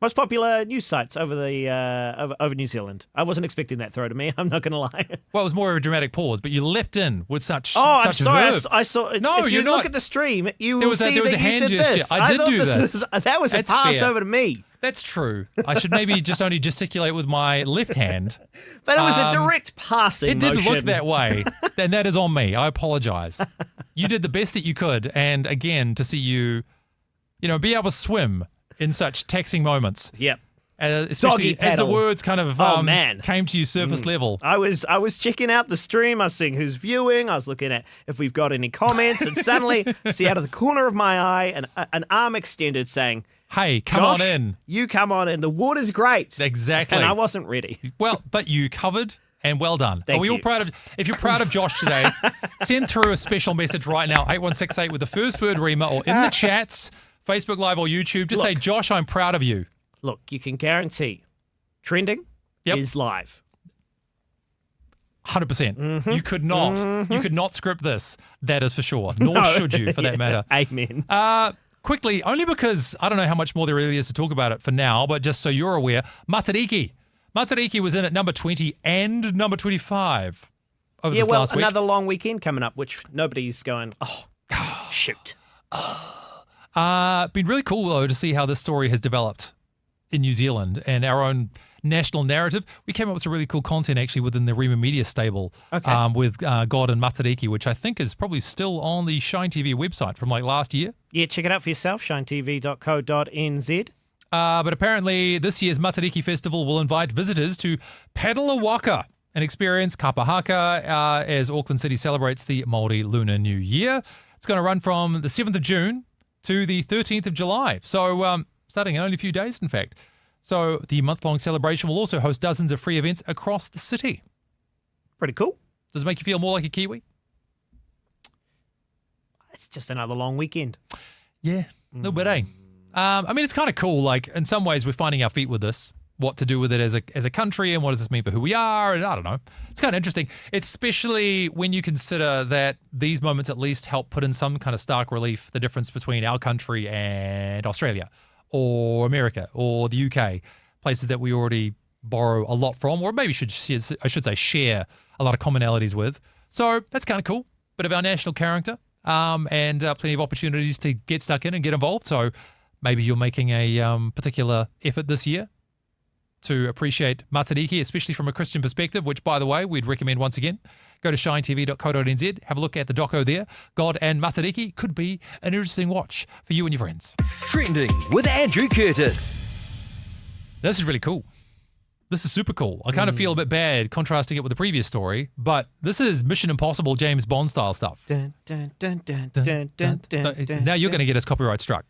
Speaker 2: most popular news sites over New Zealand. I wasn't expecting that throw to me. I'm not going to lie.
Speaker 1: Well, it was more of a dramatic pause, but you leapt in with such.
Speaker 2: I'm sorry.
Speaker 1: A verb.
Speaker 2: I saw.
Speaker 1: No,
Speaker 2: if
Speaker 1: you're
Speaker 2: you
Speaker 1: not.
Speaker 2: Look at the stream. You will see
Speaker 1: there was
Speaker 2: that
Speaker 1: a hand
Speaker 2: you did
Speaker 1: gesture.
Speaker 2: this.
Speaker 1: I did do this.
Speaker 2: That was
Speaker 1: That's
Speaker 2: a pass
Speaker 1: fair.
Speaker 2: over to me.
Speaker 1: That's true. I should maybe just only gesticulate with my left hand.
Speaker 2: But it was a direct passing
Speaker 1: It did
Speaker 2: motion.
Speaker 1: look that way, and that is on me. I apologize. You did the best that you could, and again, to see you, be able to swim in such taxing moments.
Speaker 2: Yep.
Speaker 1: Especially as the words kind of came to you surface level.
Speaker 2: I was checking out the stream. I was seeing who's viewing. I was looking at if we've got any comments, and suddenly see out of the corner of my eye an arm extended saying,
Speaker 1: "Hey, come
Speaker 2: Josh,
Speaker 1: on in.
Speaker 2: You come on in. The water's great."
Speaker 1: Exactly.
Speaker 2: And I wasn't ready.
Speaker 1: Well, but you covered. And well done.
Speaker 2: Thank
Speaker 1: Are we
Speaker 2: you.
Speaker 1: all proud of? If you're proud of Josh today, send through a special message right now, 8168 with the first word Rima, or in the chats, Facebook Live or YouTube. Just say, Josh, I'm proud of you.
Speaker 2: Look, you can guarantee trending is live.
Speaker 1: 100%. You could not. You could not script this. That is for sure. Nor should you, for that matter.
Speaker 2: Amen.
Speaker 1: Quickly, only because I don't know how much more there really is to talk about it for now, but just so you're aware, Matariki. Matariki was in at number 20 and number 25 over this last week.
Speaker 2: Another long weekend coming up, which nobody's going, shoot.
Speaker 1: Been really cool, though, to see how this story has developed. in New Zealand and our own national narrative. We came up with some really cool content actually within the Rema Media stable with God and Matariki, which I think is probably still on the Shine TV website from like last year.
Speaker 2: Yeah, check it out for yourself, shinetv.co.nz.
Speaker 1: But apparently this year's Matariki Festival will invite visitors to paddle a waka and experience kapahaka as Auckland City celebrates the Māori Lunar New Year. It's going to run from the 7th of June to the 13th of July. So starting in only a few days, in fact. So the month-long celebration will also host dozens of free events across the city.
Speaker 2: Pretty cool.
Speaker 1: Does it make you feel more like a Kiwi?
Speaker 2: It's just another long weekend.
Speaker 1: Yeah, a little bit, eh? I mean, it's kind of cool. Like, in some ways, we're finding our feet with this. What to do with it as a country, and what does this mean for who we are, and I don't know. It's kind of interesting, especially when you consider that these moments at least help put in some kind of stark relief the difference between our country and Australia or America or the UK, places that we already borrow a lot from, or maybe I should say share a lot of commonalities with. So that's kind of cool. Bit of our national character and plenty of opportunities to get stuck in and get involved. So maybe you're making a particular effort this year to appreciate Matariki, especially from a Christian perspective, which, by the way, we'd recommend once again. Go to shinetv.co.nz, have a look at the doco there. God and Matariki could be an interesting watch for you and your friends.
Speaker 3: Trending with Andrew Curtis.
Speaker 1: This is really cool. This is super cool. I kind of feel a bit bad contrasting it with the previous story, but this is Mission Impossible James Bond style stuff. Now you're going to get us copyright struck.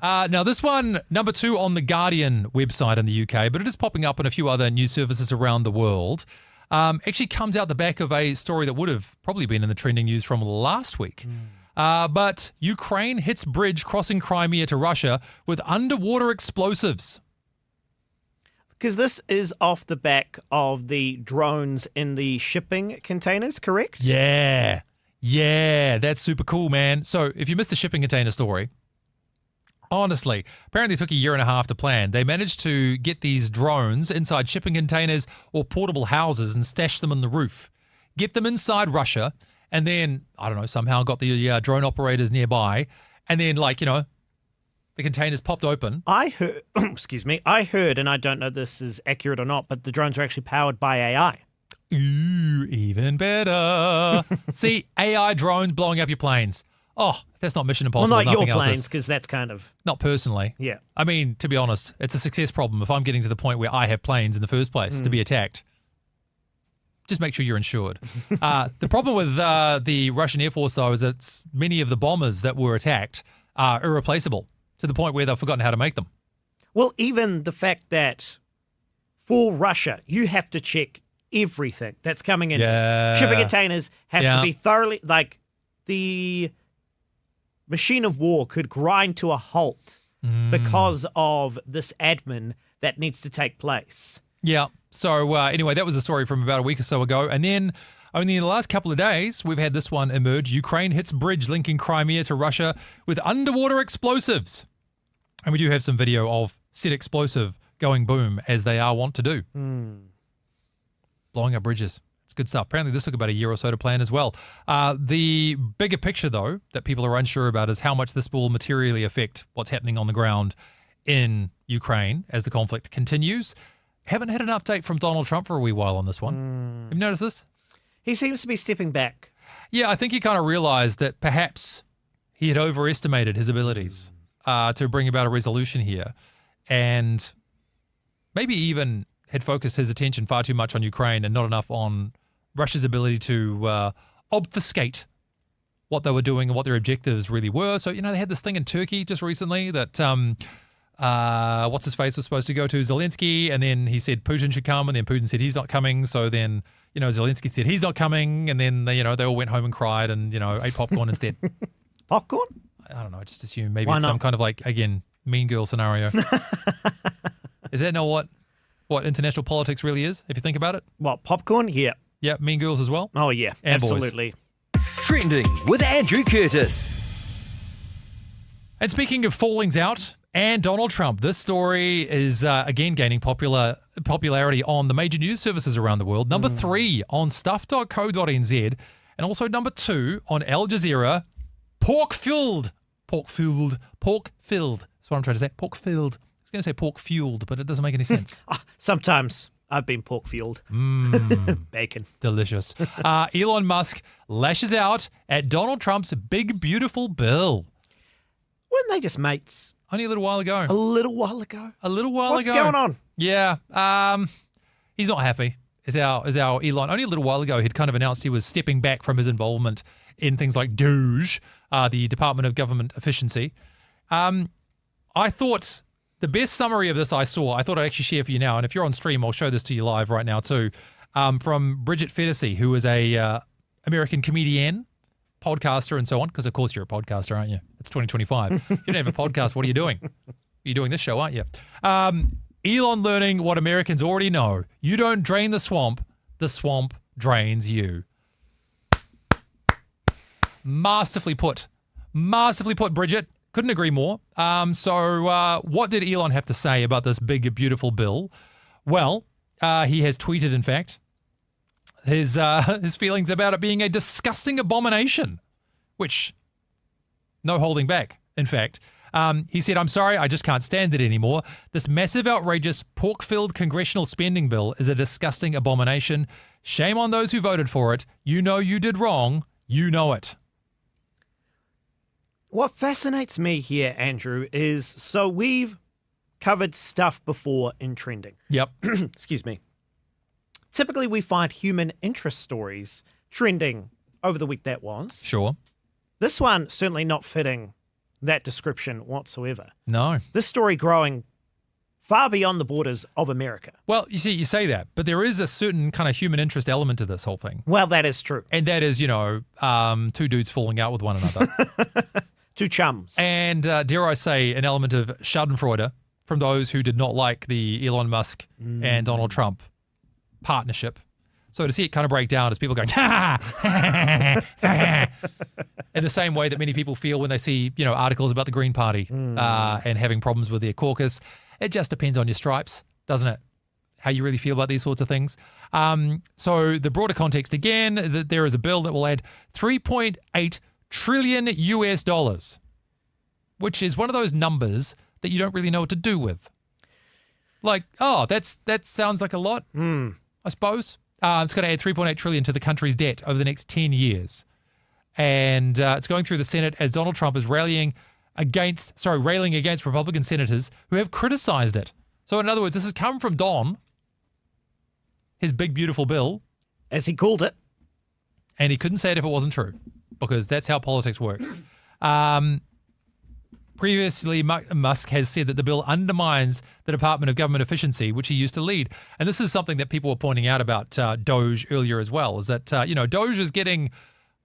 Speaker 1: Now, this one, number 2 on the Guardian website in the UK, but it is popping up on a few other news services around the world. Actually comes out the back of a story that would have probably been in the trending news from last week. But Ukraine hits bridge crossing Crimea to Russia with underwater explosives.
Speaker 2: Because this is off the back of the drones in the shipping containers, correct?
Speaker 1: Yeah, that's super cool, man. So if you missed the shipping container story, honestly, apparently it took a year and a half to plan. They managed to get these drones inside shipping containers or portable houses and stash them on the roof. Get them inside Russia, and then, I don't know, somehow got the drone operators nearby, and then, the containers popped open.
Speaker 2: I heard, I heard, and I don't know if this is accurate or not, but the drones are actually powered by AI.
Speaker 1: Ooh, even better. See, AI drones blowing up your planes. Oh, that's not Mission Impossible.
Speaker 2: Well, not your
Speaker 1: else
Speaker 2: planes,
Speaker 1: is.
Speaker 2: because that's kind of...
Speaker 1: Not personally.
Speaker 2: Yeah.
Speaker 1: I mean, to be honest, it's a success problem if I'm getting to the point where I have planes in the first place to be attacked. Just make sure you're insured. The problem with the Russian Air Force, though, is that many of the bombers that were attacked are irreplaceable to the point where they've forgotten how to make them.
Speaker 2: Well, even the fact that for Russia, you have to check everything that's coming in.
Speaker 1: Yeah.
Speaker 2: Shipping containers have to be thoroughly... the machine of war could grind to a halt because of this admin that needs to take place.
Speaker 1: Yeah. So anyway, that was a story from about a week or so ago. And then only in the last couple of days, we've had this one emerge. Ukraine hits bridge linking Crimea to Russia with underwater explosives. And we do have some video of said explosive going boom, as they are wont to do. Blowing up bridges. It's good stuff. Apparently this took about a year or so to plan as well. The bigger picture, though, that people are unsure about is how much this will materially affect what's happening on the ground in Ukraine as the conflict continues. Haven't had an update from Donald Trump for a wee while on this one. Have you noticed this?
Speaker 2: He seems to be stepping back.
Speaker 1: Yeah, I think he kind of realized that perhaps he had overestimated his abilities to bring about a resolution here, and maybe even had focused his attention far too much on Ukraine and not enough on Russia's ability to obfuscate what they were doing and what their objectives really were. So, they had this thing in Turkey just recently that what's-his-face was supposed to go to Zelensky, and then he said Putin should come, and then Putin said he's not coming. So then, Zelensky said he's not coming, and then, they all went home and cried and, ate popcorn instead.
Speaker 2: Popcorn?
Speaker 1: I don't know. I just assume maybe
Speaker 2: Why
Speaker 1: it's
Speaker 2: not?
Speaker 1: some kind of again, Mean Girl scenario. Is that not what international politics really is, if you think about it?
Speaker 2: What, popcorn? Yeah.
Speaker 1: Yeah, Mean Girls as well.
Speaker 2: Oh, yeah.
Speaker 1: And boys.
Speaker 2: Absolutely.
Speaker 3: Trending with Andrew Curtis.
Speaker 1: And speaking of fallings out and Donald Trump, this story is again gaining popularity on the major news services around the world. Number 3 on stuff.co.nz, and also number 2 on Al Jazeera. Pork-filled That's what I'm trying to say. Pork filled. I was going to say pork fueled, but it doesn't make any sense.
Speaker 2: Sometimes I've been pork fueled. Bacon.
Speaker 1: Delicious. Elon Musk lashes out at Donald Trump's big, beautiful bill.
Speaker 2: Weren't they just mates
Speaker 1: Only a little while ago.
Speaker 2: a little while ago?
Speaker 1: What's
Speaker 2: going on?
Speaker 1: Yeah. He's not happy. Is our Elon. Only a little while ago, he'd kind of announced he was stepping back from his involvement in things like DOGE, the Department of Government Efficiency. I thought the best summary of this I thought I'd actually share for you now. And if you're on stream, I'll show this to you live right now too. From Bridget Fedesi, who is a American comedian, podcaster, and so on. Because of course you're a podcaster, aren't you? It's 2025. If you don't have a podcast, what are you doing? You're doing this show, aren't you? Elon learning what Americans already know. You don't drain the swamp drains you. Masterfully put, Bridget. Couldn't agree more. So what did Elon have to say about this big, beautiful bill? Well, he has tweeted, in fact, his feelings about it being a disgusting abomination, which, no holding back, in fact. He said, "I'm sorry, I just can't stand it anymore. This massive, outrageous, pork-filled congressional spending bill is a disgusting abomination. Shame on those who voted for it. You know you did wrong. You know it."
Speaker 2: What fascinates me here, Andrew, is so we've covered stuff before in trending.
Speaker 1: Yep.
Speaker 2: Excuse me. Typically, we find human interest stories trending over the week that was.
Speaker 1: Sure.
Speaker 2: This one certainly not fitting that description whatsoever.
Speaker 1: No.
Speaker 2: This story growing far beyond the borders of America.
Speaker 1: Well, you see, you say that, but there is a certain kind of human interest element to this whole thing.
Speaker 2: Well, that is true.
Speaker 1: And that is, two dudes falling out with one another.
Speaker 2: Two chums.
Speaker 1: And dare I say, an element of schadenfreude from those who did not like the Elon Musk and Donald Trump partnership. So to see it kind of break down as people going, ha, ha, ha, in the same way that many people feel when they see, articles about the Green Party and having problems with their caucus. It just depends on your stripes, doesn't it? How you really feel about these sorts of things. So the broader context again, that there is a bill that will add $3.8 trillion US, which is one of those numbers that you don't really know what to do with. Like, that sounds like a lot, I suppose. It's going to add $3.8 trillion to the country's debt over the next 10 years. And it's going through the Senate as Donald Trump is railing against Republican senators who have criticized it. So in other words, this has come from Don, his big, beautiful bill.
Speaker 2: As he called it.
Speaker 1: And he couldn't say it if it wasn't true, because that's how politics works. Previously, Musk has said that the bill undermines the Department of Government Efficiency, which he used to lead. And this is something that people were pointing out about DOGE earlier as well, is that, DOGE is getting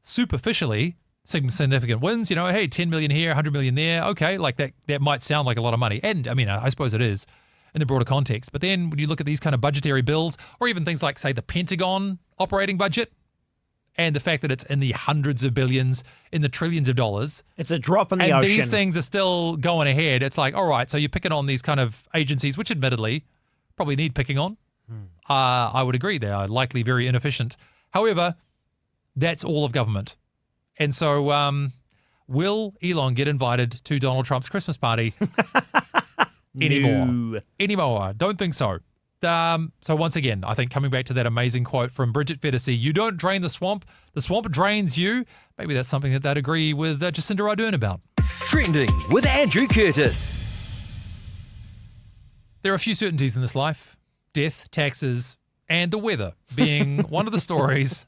Speaker 1: superficially significant wins. Hey, 10 million here, 100 million there. Okay, like that might sound like a lot of money. And, I suppose it is in the broader context. But then when you look at these kind of budgetary bills, or even things like, say, the Pentagon operating budget, and the fact that it's in the hundreds of billions, in the trillions of dollars.
Speaker 2: It's a drop in the
Speaker 1: ocean. And
Speaker 2: ocean.
Speaker 1: these things are still going ahead. It's like, all right, so you're picking on these kind of agencies, which admittedly probably need picking on. I would agree. They are likely very inefficient. However, that's all of government. And so will Elon get invited to Donald Trump's Christmas party anymore?
Speaker 2: No.
Speaker 1: Anymore. Don't think so. So once again, I think coming back to that amazing quote from Bridget Fedesi, you don't drain the swamp drains you. Maybe that's something that they'd agree with Jacinda Ardern about.
Speaker 3: Trending with Andrew Curtis.
Speaker 1: There are a few certainties in this life. Death, taxes, and the weather being one of the stories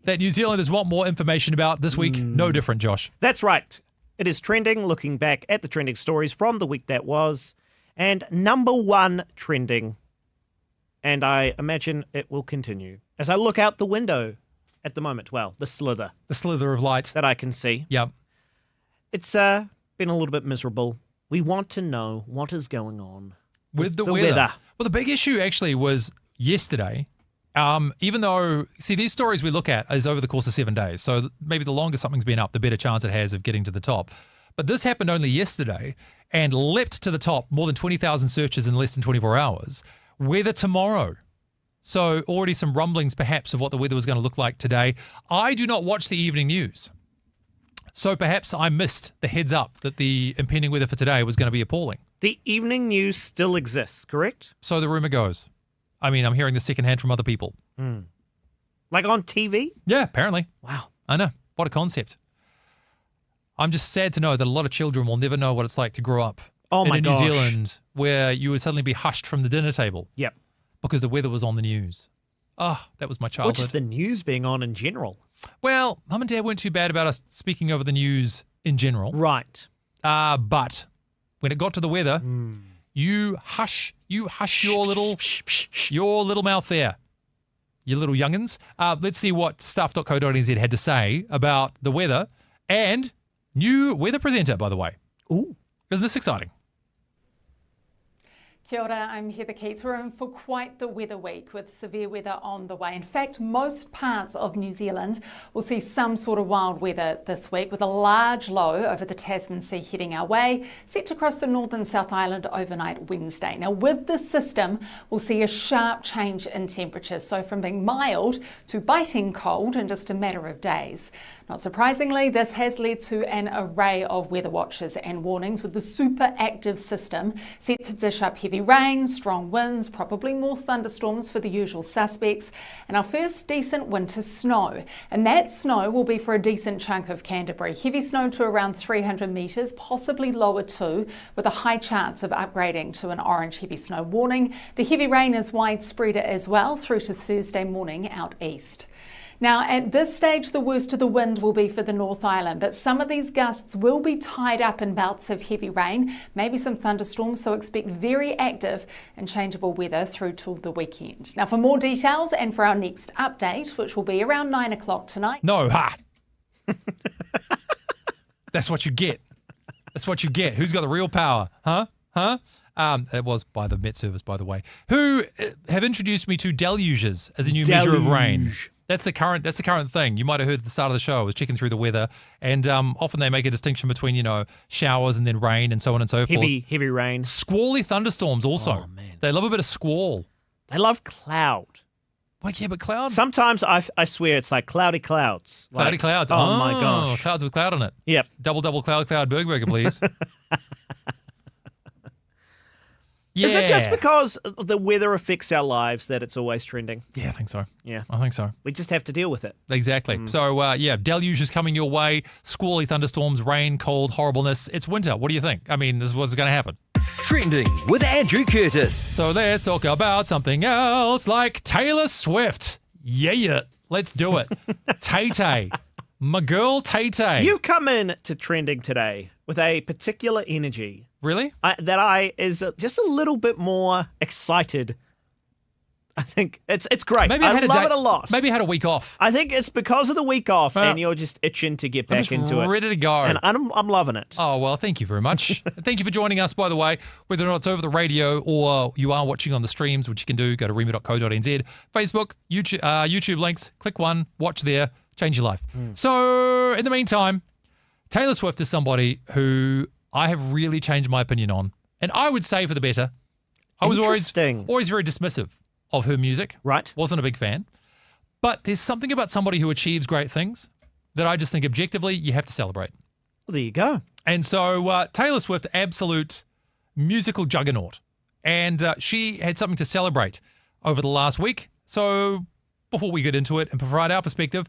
Speaker 1: that New Zealanders want more information about this week. No different, Josh.
Speaker 2: That's right. It is trending, looking back at the trending stories from the week that was. And number one trending, and I imagine it will continue, as I look out the window at the moment. Well, the slither.
Speaker 1: The slither of light.
Speaker 2: That I can see.
Speaker 1: Yep.
Speaker 2: It's been a little bit miserable. We want to know what is going on
Speaker 1: with the weather. Well, the big issue actually was yesterday. Even though, see, these stories we look at is over the course of 7 days. So maybe the longer something's been up, the better chance it has of getting to the top. But this happened only yesterday and leapt to the top, more than 20,000 searches in less than 24 hours. Weather tomorrow. So already some rumblings perhaps of what the weather was going to look like today. I do not watch the evening news. So perhaps I missed the heads up that the impending weather for today was going to be appalling.
Speaker 2: The evening news still exists, correct?
Speaker 1: So the rumour goes. I mean, I'm hearing this secondhand from other people.
Speaker 2: Like on TV?
Speaker 1: Yeah, apparently.
Speaker 2: Wow.
Speaker 1: I know. What a concept. I'm just sad to know that a lot of children will never know what it's like to grow up in
Speaker 2: my
Speaker 1: New
Speaker 2: gosh.
Speaker 1: Zealand where you would suddenly be hushed from the dinner table
Speaker 2: Yep.
Speaker 1: because the weather was on the news. Oh, that was my
Speaker 2: Or
Speaker 1: childhood.
Speaker 2: just the news being on in general.
Speaker 1: Well, Mum and Dad weren't too bad about us speaking over the news in general.
Speaker 2: Right.
Speaker 1: But when it got to the weather, you hush your little mouth there, you little youngins. Let's see what stuff.co.nz had to say about the weather and new weather presenter, by the way.
Speaker 2: Ooh.
Speaker 1: Isn't this exciting?
Speaker 6: Kia ora, I'm Heather Keats. We're in for quite the weather week with severe weather on the way. In fact, most parts of New Zealand will see some sort of wild weather this week with a large low over the Tasman Sea heading our way, set to cross the northern South Island overnight Wednesday. Now with this system, we'll see a sharp change in temperatures, so from being mild to biting cold in just a matter of days. Not surprisingly, this has led to an array of weather watches and warnings with the super active system set to dish up heavy rain, strong winds, probably more thunderstorms for the usual suspects, and our first decent winter snow. And that snow will be for a decent chunk of Canterbury. Heavy snow to around 300 metres, possibly lower too, with a high chance of upgrading to an orange heavy snow warning. The heavy rain is widespread as well through to Thursday morning out east. Now, at this stage, the worst of the wind will be for the North Island, but some of these gusts will be tied up in bouts of heavy rain, maybe some thunderstorms, so expect very active and changeable weather through till the weekend. Now, for more details and for our next update, which will be around 9 o'clock tonight.
Speaker 1: No, ha! That's what you get. That's what you get. Who's got the real power? Huh? It was by the Met Service, by the way, who have introduced me to deluges as a new measure of rain. That's the current thing. You might have heard at the start of the show. I was checking through the weather, and often they make a distinction between, showers and then rain and so on and so forth.
Speaker 2: Heavy rain.
Speaker 1: Squally thunderstorms also.
Speaker 2: Oh, man.
Speaker 1: They love a bit of squall.
Speaker 2: They love cloud.
Speaker 1: Well, yeah, but cloud.
Speaker 2: Sometimes I swear it's like cloudy clouds.
Speaker 1: Cloudy clouds.
Speaker 2: Oh my gosh.
Speaker 1: Clouds with cloud on it.
Speaker 2: Yep.
Speaker 1: Double cloud burger, please. Yeah.
Speaker 2: Is it just because the weather affects our lives that it's always trending?
Speaker 1: Yeah, I think so.
Speaker 2: Yeah.
Speaker 1: I think so.
Speaker 2: We just have to deal with it.
Speaker 1: Exactly. So, deluge is coming your way. Squally thunderstorms, rain, cold, horribleness. It's winter. What do you think? I mean, this is what's going to happen.
Speaker 3: Trending with Andrew Curtis.
Speaker 1: So let's talk about something else like Taylor Swift. Yeah. Let's do it. Tay-Tay. My girl Tay-Tay.
Speaker 2: You come in to trending today with a particular energy.
Speaker 1: Really?
Speaker 2: That is just a little bit more excited. I think it's great.
Speaker 1: Maybe
Speaker 2: I love it a lot.
Speaker 1: Maybe I had a week off.
Speaker 2: I think it's because of the week off, and you're just itching to get back into it.
Speaker 1: Ready to go.
Speaker 2: And I'm loving it.
Speaker 1: Oh, well, thank you very much. Thank you for joining us, by the way. Whether or not it's over the radio or you are watching on the streams, which you can do, go to rema.co.nz, Facebook, YouTube links, click one, watch there, change your life. So, in the meantime, Taylor Swift is somebody who I have really changed my opinion on, and I would say for the better. I was always very dismissive of her music.
Speaker 2: Right.
Speaker 1: Wasn't a big fan. But there's something about somebody who achieves great things that I just think objectively you have to celebrate.
Speaker 2: Well, there you go.
Speaker 1: And so Taylor Swift, absolute musical juggernaut. And she had something to celebrate over the last week. So before we get into it and provide our perspective,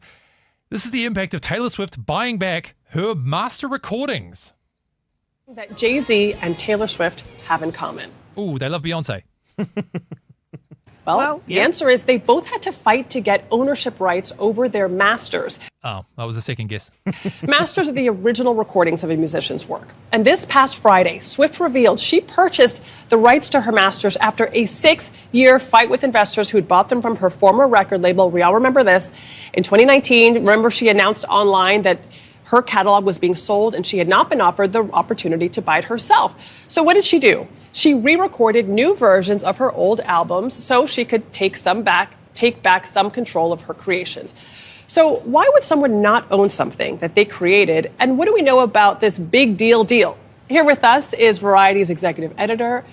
Speaker 1: this is the impact of Taylor Swift buying back her master recordings.
Speaker 7: That Jay-Z and Taylor Swift have in common.
Speaker 1: Ooh, they love Beyonce.
Speaker 7: Well, the answer is they both had to fight to get ownership rights over their masters.
Speaker 1: Oh, that was a second guess.
Speaker 7: Masters are the original recordings of a musician's work. And this past Friday, Swift revealed she purchased the rights to her masters after a 6-year fight with investors who'd bought them from her former record label. We all remember this. In 2019, remember she announced online that her catalog was being sold and she had not been offered the opportunity to buy it herself. So what did she do? She re-recorded new versions of her old albums so she could take back some control of her creations. So why would someone not own something that they created? And what do we know about this big deal? Here with us is Variety's executive editor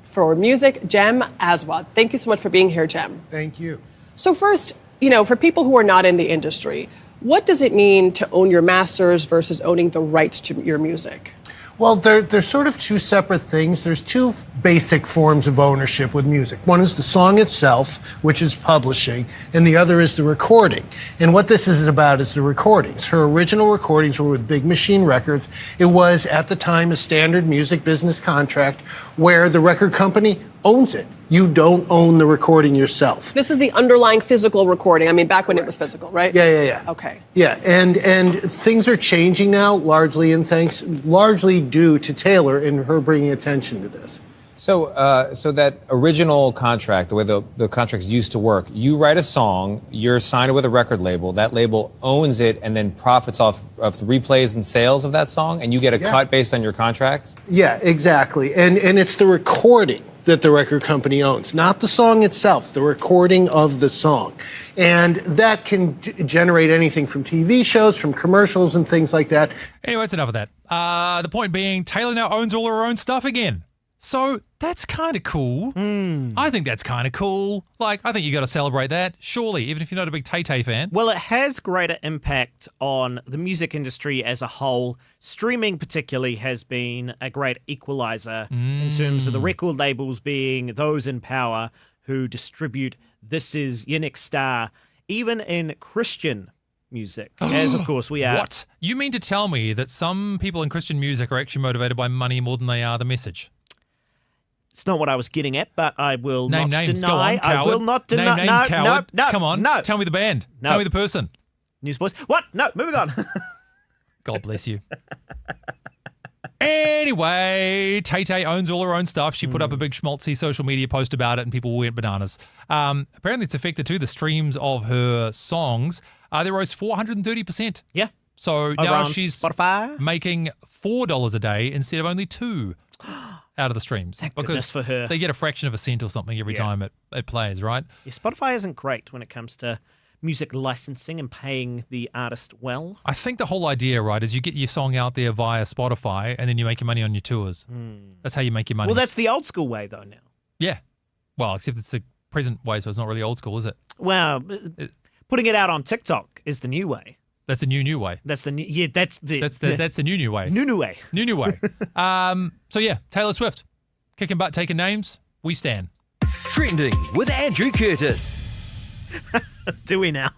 Speaker 7: for music, Jem Aswad. Thank you so much for being here, Jem.
Speaker 8: Thank you.
Speaker 7: So first, for people who are not in the industry, What does it mean to own your masters versus owning the rights to your music?
Speaker 8: Well, they're sort of two separate things. There's two basic forms of ownership with music. One is the song itself, which is publishing, and the other is the recording. And what this is about is the recordings. Her original recordings were with Big Machine Records. It was, at the time, a standard music business contract where the record company owns it. You don't own the recording yourself.
Speaker 7: This is the underlying physical recording. I mean, back when it was physical, right?
Speaker 8: Yeah.
Speaker 7: Okay.
Speaker 8: Yeah, and things are changing now, largely due to Taylor and her bringing attention to this.
Speaker 9: So that original contract, the way the contracts used to work, you write a song, you're signed with a record label, that label owns it and then profits off of the replays and sales of that song, and you get a cut based on your contract?
Speaker 8: Yeah, exactly. And it's the recording that the record company owns, not the song itself, the recording of the song. And that can generate anything from TV shows, from commercials and things like that.
Speaker 1: Anyway, it's enough of that. The point being, Taylor now owns all her own stuff again. So that's kind of cool. I think that's kind of cool. Like, I think you got to celebrate that, surely, even if you're not a big Tay-Tay fan.
Speaker 2: Well, it has greater impact on the music industry as a whole. Streaming particularly has been a great equalizer in terms of the record labels being those in power who distribute This Is Your Next Star, even in Christian music, as of course we are.
Speaker 1: What? You mean to tell me that some people in Christian music are actually motivated by money more than they are the message?
Speaker 2: It's not what I was getting at, but I will
Speaker 1: Name
Speaker 2: not
Speaker 1: names.
Speaker 2: deny.
Speaker 1: Go on, coward.
Speaker 2: I will not deny.
Speaker 1: Name,
Speaker 2: No,
Speaker 1: coward.
Speaker 2: no.
Speaker 1: Come on.
Speaker 2: No.
Speaker 1: Tell me the band.
Speaker 2: No.
Speaker 1: Tell me the person.
Speaker 2: Newsboys. What? No, moving on.
Speaker 1: God bless you. Anyway, Tay-Tay owns all her own stuff. She put up a big schmaltzy social media post about it and people went bananas. Apparently it's affected too the streams of her songs. They rose 430%.
Speaker 2: Yeah.
Speaker 1: So now
Speaker 2: on
Speaker 1: she's
Speaker 2: Spotify.
Speaker 1: making $4 a day instead of only $2 out of the streams.
Speaker 2: Thank
Speaker 1: because
Speaker 2: goodness for her.
Speaker 1: they get a fraction of a cent or something every time it plays, right?
Speaker 2: Yeah, Spotify isn't great when it comes to music licensing and paying the artist well.
Speaker 1: I think the whole idea, right, is you get your song out there via Spotify and then you make your money on your tours. That's how you make your money.
Speaker 2: Well, that's the old school way, though, now.
Speaker 1: Yeah. Well, except it's the present way, so it's not really old school, is it?
Speaker 2: Well, putting it out on TikTok is the new way.
Speaker 1: That's the new way.
Speaker 2: That's the new. Yeah, that's the
Speaker 1: new way.
Speaker 2: new way.
Speaker 1: New way. So yeah, Taylor Swift, kicking butt, taking names. We stand.
Speaker 3: Trending with Andrew Curtis.
Speaker 2: Do we now?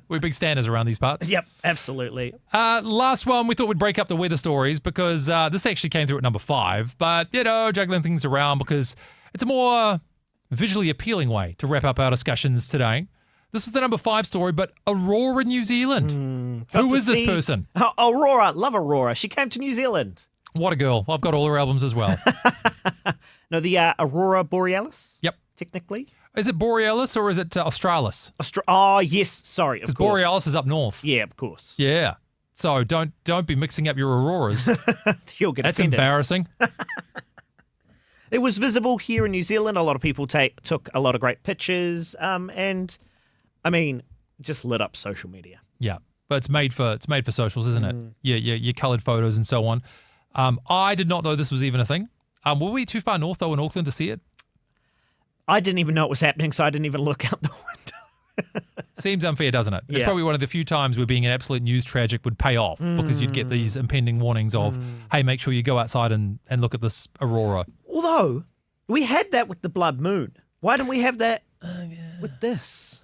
Speaker 1: We're big standers around these parts.
Speaker 2: Yep, absolutely.
Speaker 1: Last one, we thought we'd break up the weather stories because this actually came through at number 5. But, juggling things around because it's a more visually appealing way to wrap up our discussions today. This was the number 5 story, but Aurora, New Zealand. Who is this person?
Speaker 2: Oh, Aurora. Love Aurora. She came to New Zealand.
Speaker 1: What a girl. I've got all her albums as well.
Speaker 2: No, the Aurora Borealis?
Speaker 1: Yep.
Speaker 2: Technically.
Speaker 1: Is it Borealis or is it Australis?
Speaker 2: Oh, yes. Sorry, of
Speaker 1: Because
Speaker 2: course.
Speaker 1: Borealis is up north.
Speaker 2: Yeah, of course.
Speaker 1: Yeah. So don't be mixing up your auroras.
Speaker 2: You'll get
Speaker 1: That's
Speaker 2: offended.
Speaker 1: embarrassing.
Speaker 2: It was visible here in New Zealand. A lot of people took a lot of great pictures, and I mean, just lit up social media.
Speaker 1: Yeah, but it's made for socials, isn't it? Yeah, your coloured photos and so on. I did not know this was even a thing. Were we too far north though in Auckland to see it?
Speaker 2: I didn't even know it was happening, so I didn't even look out the window.
Speaker 1: Seems unfair, doesn't it? It's
Speaker 2: Yeah.
Speaker 1: probably one of the few times where being an absolute news tragic would pay off because you'd get these impending warnings of, hey, make sure you go outside and look at this aurora.
Speaker 2: Although, we had that with the blood moon. Why didn't we have that with this?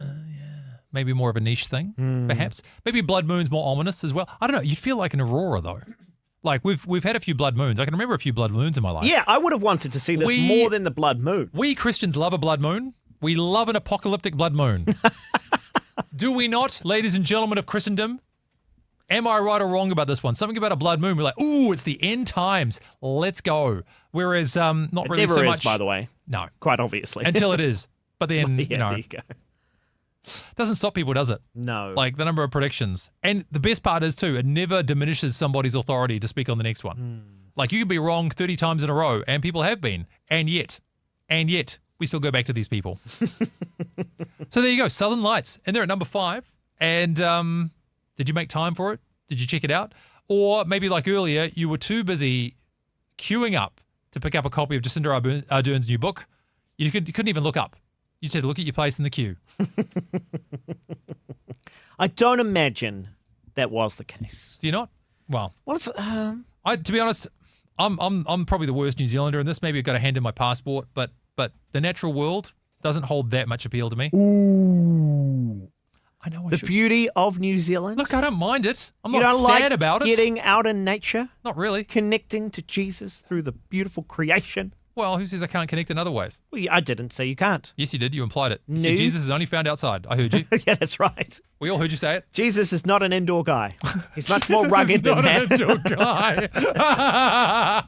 Speaker 1: Maybe more of a niche thing, perhaps. Maybe blood moon's more ominous as well. I don't know. You feel like an aurora though. Like we've had a few blood moons. I can remember a few blood moons in my life.
Speaker 2: Yeah, I would have wanted to see this more than the blood moon.
Speaker 1: We Christians love a blood moon. We love an apocalyptic blood moon. Do we not, ladies and gentlemen of Christendom? Am I right or wrong about this one? Something about a blood moon. We're like, ooh, it's the end times. Let's go. Whereas not
Speaker 2: It
Speaker 1: really
Speaker 2: never
Speaker 1: so
Speaker 2: is,
Speaker 1: much.
Speaker 2: by the way.
Speaker 1: No.
Speaker 2: Quite obviously.
Speaker 1: Until it is. But then,
Speaker 2: yeah, there you go.
Speaker 1: doesn't stop people, does it?
Speaker 2: No.
Speaker 1: Like the number of predictions. And the best part is too, it never diminishes somebody's authority to speak on the next one. Like you can be wrong 30 times in a row, and people have been. And yet, we still go back to these people. So there you go, Southern Lights. And they're at number 5. And did you make time for it? Did you check it out? Or maybe like earlier, you were too busy queuing up to pick up a copy of Jacinda Ardern's new book. You couldn't even look up. You just had to look at your place in the queue.
Speaker 2: I don't imagine that was the case.
Speaker 1: Do you not? Well,
Speaker 2: Well, it's
Speaker 1: to be honest, I'm probably the worst New Zealander in this. Maybe I've got to hand in my passport, but the natural world doesn't hold that much appeal to me.
Speaker 2: ooh.
Speaker 1: I know I
Speaker 2: The
Speaker 1: should.
Speaker 2: beauty of New Zealand.
Speaker 1: Look, I don't mind it. I'm
Speaker 2: you
Speaker 1: not
Speaker 2: don't
Speaker 1: sad
Speaker 2: like
Speaker 1: about it.
Speaker 2: getting out in nature,
Speaker 1: Not really.
Speaker 2: connecting to Jesus through the beautiful creation.
Speaker 1: Well, who says I can't connect in other ways?
Speaker 2: Well, I didn't say you can't.
Speaker 1: Yes, you did. You implied it. You
Speaker 2: No.
Speaker 1: said Jesus is only found outside. I heard you.
Speaker 2: Yeah, that's right.
Speaker 1: We all heard you say it.
Speaker 2: Jesus is not an indoor guy. He's much more
Speaker 1: Jesus is
Speaker 2: rugged than
Speaker 1: not an
Speaker 2: that.
Speaker 1: indoor guy.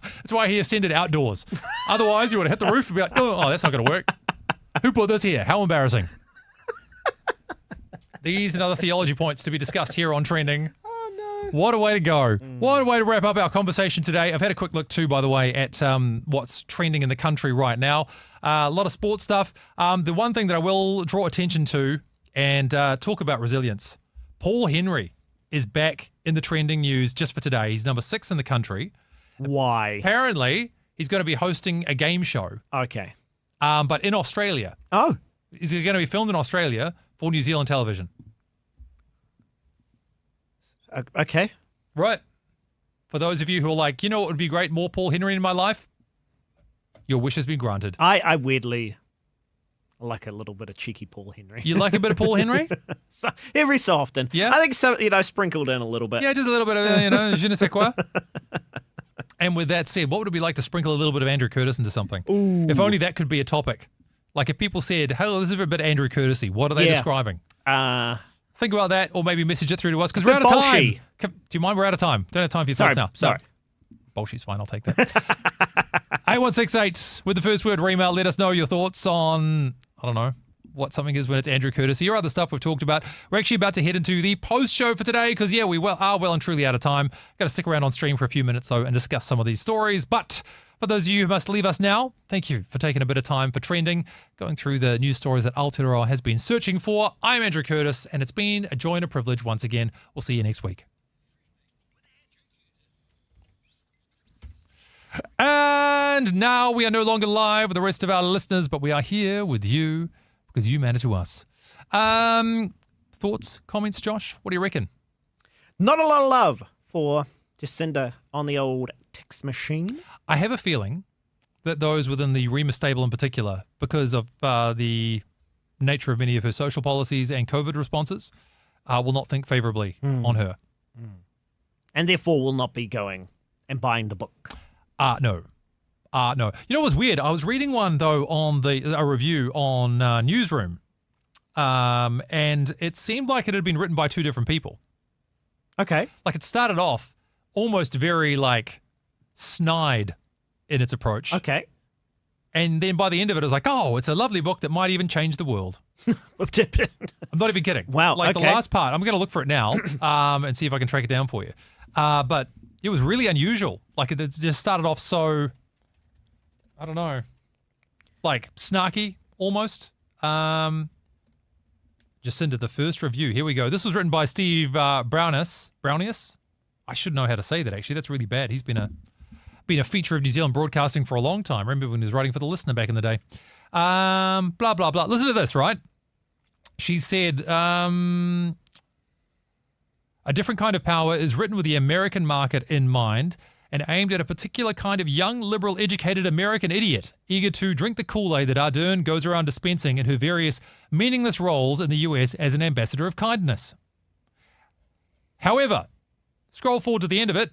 Speaker 1: That's why he ascended outdoors. Otherwise, you would have hit the roof and be like, oh, that's not going to work. Who put this here? How embarrassing. These and other theology points to be discussed here on Trending.
Speaker 2: Oh, no.
Speaker 1: What a way to go. What a way to wrap up our conversation today. I've had a quick look too, by the way, at what's trending in the country right now. A lot of sports stuff. The one thing that I will draw attention to and talk about resilience. Paul Henry is back in the trending news just for today. He's number 6 in the country.
Speaker 2: Why?
Speaker 1: Apparently, he's going to be hosting a game show,
Speaker 2: Okay.
Speaker 1: but in Australia.
Speaker 2: Oh,
Speaker 1: Is it going to be filmed in Australia for New Zealand television?
Speaker 2: okay.
Speaker 1: Right. For those of you who are like, you know what would be great? More Paul Henry in my life? Your wish has been granted.
Speaker 2: I weirdly like a little bit of cheeky Paul Henry.
Speaker 1: You like a bit of Paul Henry?
Speaker 2: So, every so often.
Speaker 1: Yeah?
Speaker 2: I think so, sprinkled in a little bit.
Speaker 1: Yeah, just a little bit of, je ne sais quoi. And with that said, what would it be like to sprinkle a little bit of Andrew Curtis into something?
Speaker 2: Ooh.
Speaker 1: If only that could be a topic. Like if people said, hey, this is a bit Andrew Curtis-y, what are they
Speaker 2: Yeah.
Speaker 1: describing?
Speaker 2: Think
Speaker 1: Think about that, or maybe message it through to us, because we're out of
Speaker 2: Bolshy.
Speaker 1: time. Do you mind? We're out of time. Don't have time for your
Speaker 2: Sorry,
Speaker 1: thoughts now.
Speaker 2: sorry.
Speaker 1: Bolshy's fine, I'll take that. 8168 with the first word or email. Let us know your thoughts on, I don't know, what something is when it's Andrew Curtis. Your other stuff we've talked about. We're actually about to head into the post show for today because, yeah, we are well and truly out of time. Got to stick around on stream for a few minutes, though, and discuss some of these stories. But for those of you who must leave us now, thank you for taking a bit of time for Trending, going through the news stories that Aotearoa has been searching for. I'm Andrew Curtis, and it's been a joy and a privilege once again. We'll see you next week. And now we are no longer live with the rest of our listeners, but we are here with you because you matter to us. Thoughts, comments, Josh? What do you reckon?
Speaker 2: Not a lot of love for Jacinda on the old text machine.
Speaker 1: I have a feeling that those within the Rema stable in particular, because of the nature of many of her social policies and COVID responses, will not think favourably on her.
Speaker 2: And therefore will not be going and buying the book.
Speaker 1: No. No. You know what was weird? I was reading one, though, on a review on Newsroom, and it seemed like it had been written by two different people.
Speaker 2: Okay.
Speaker 1: Like it started off almost very, snide in its approach.
Speaker 2: Okay.
Speaker 1: And then by the end of it, it was like, oh, it's a lovely book that might even change the world. I'm not even kidding.
Speaker 2: Wow,
Speaker 1: Like the
Speaker 2: okay.
Speaker 1: last part, I'm going to look for it now and see if I can track it down for you. But it was really unusual. Like it just started off so, I don't know, like snarky almost. Just into the first review. Here we go. This was written by Steve Brownius. I should know how to say that, actually. That's really bad. He's been a feature of New Zealand broadcasting for a long time. Remember when he was writing for The Listener back in the day. Blah, blah, blah. Listen to this, right? She said, A Different Kind of Power is written with the American market in mind and aimed at a particular kind of young, liberal, educated American idiot, eager to drink the Kool-Aid that Ardern goes around dispensing in her various meaningless roles in the US as an ambassador of kindness. However, scroll forward to the end of it.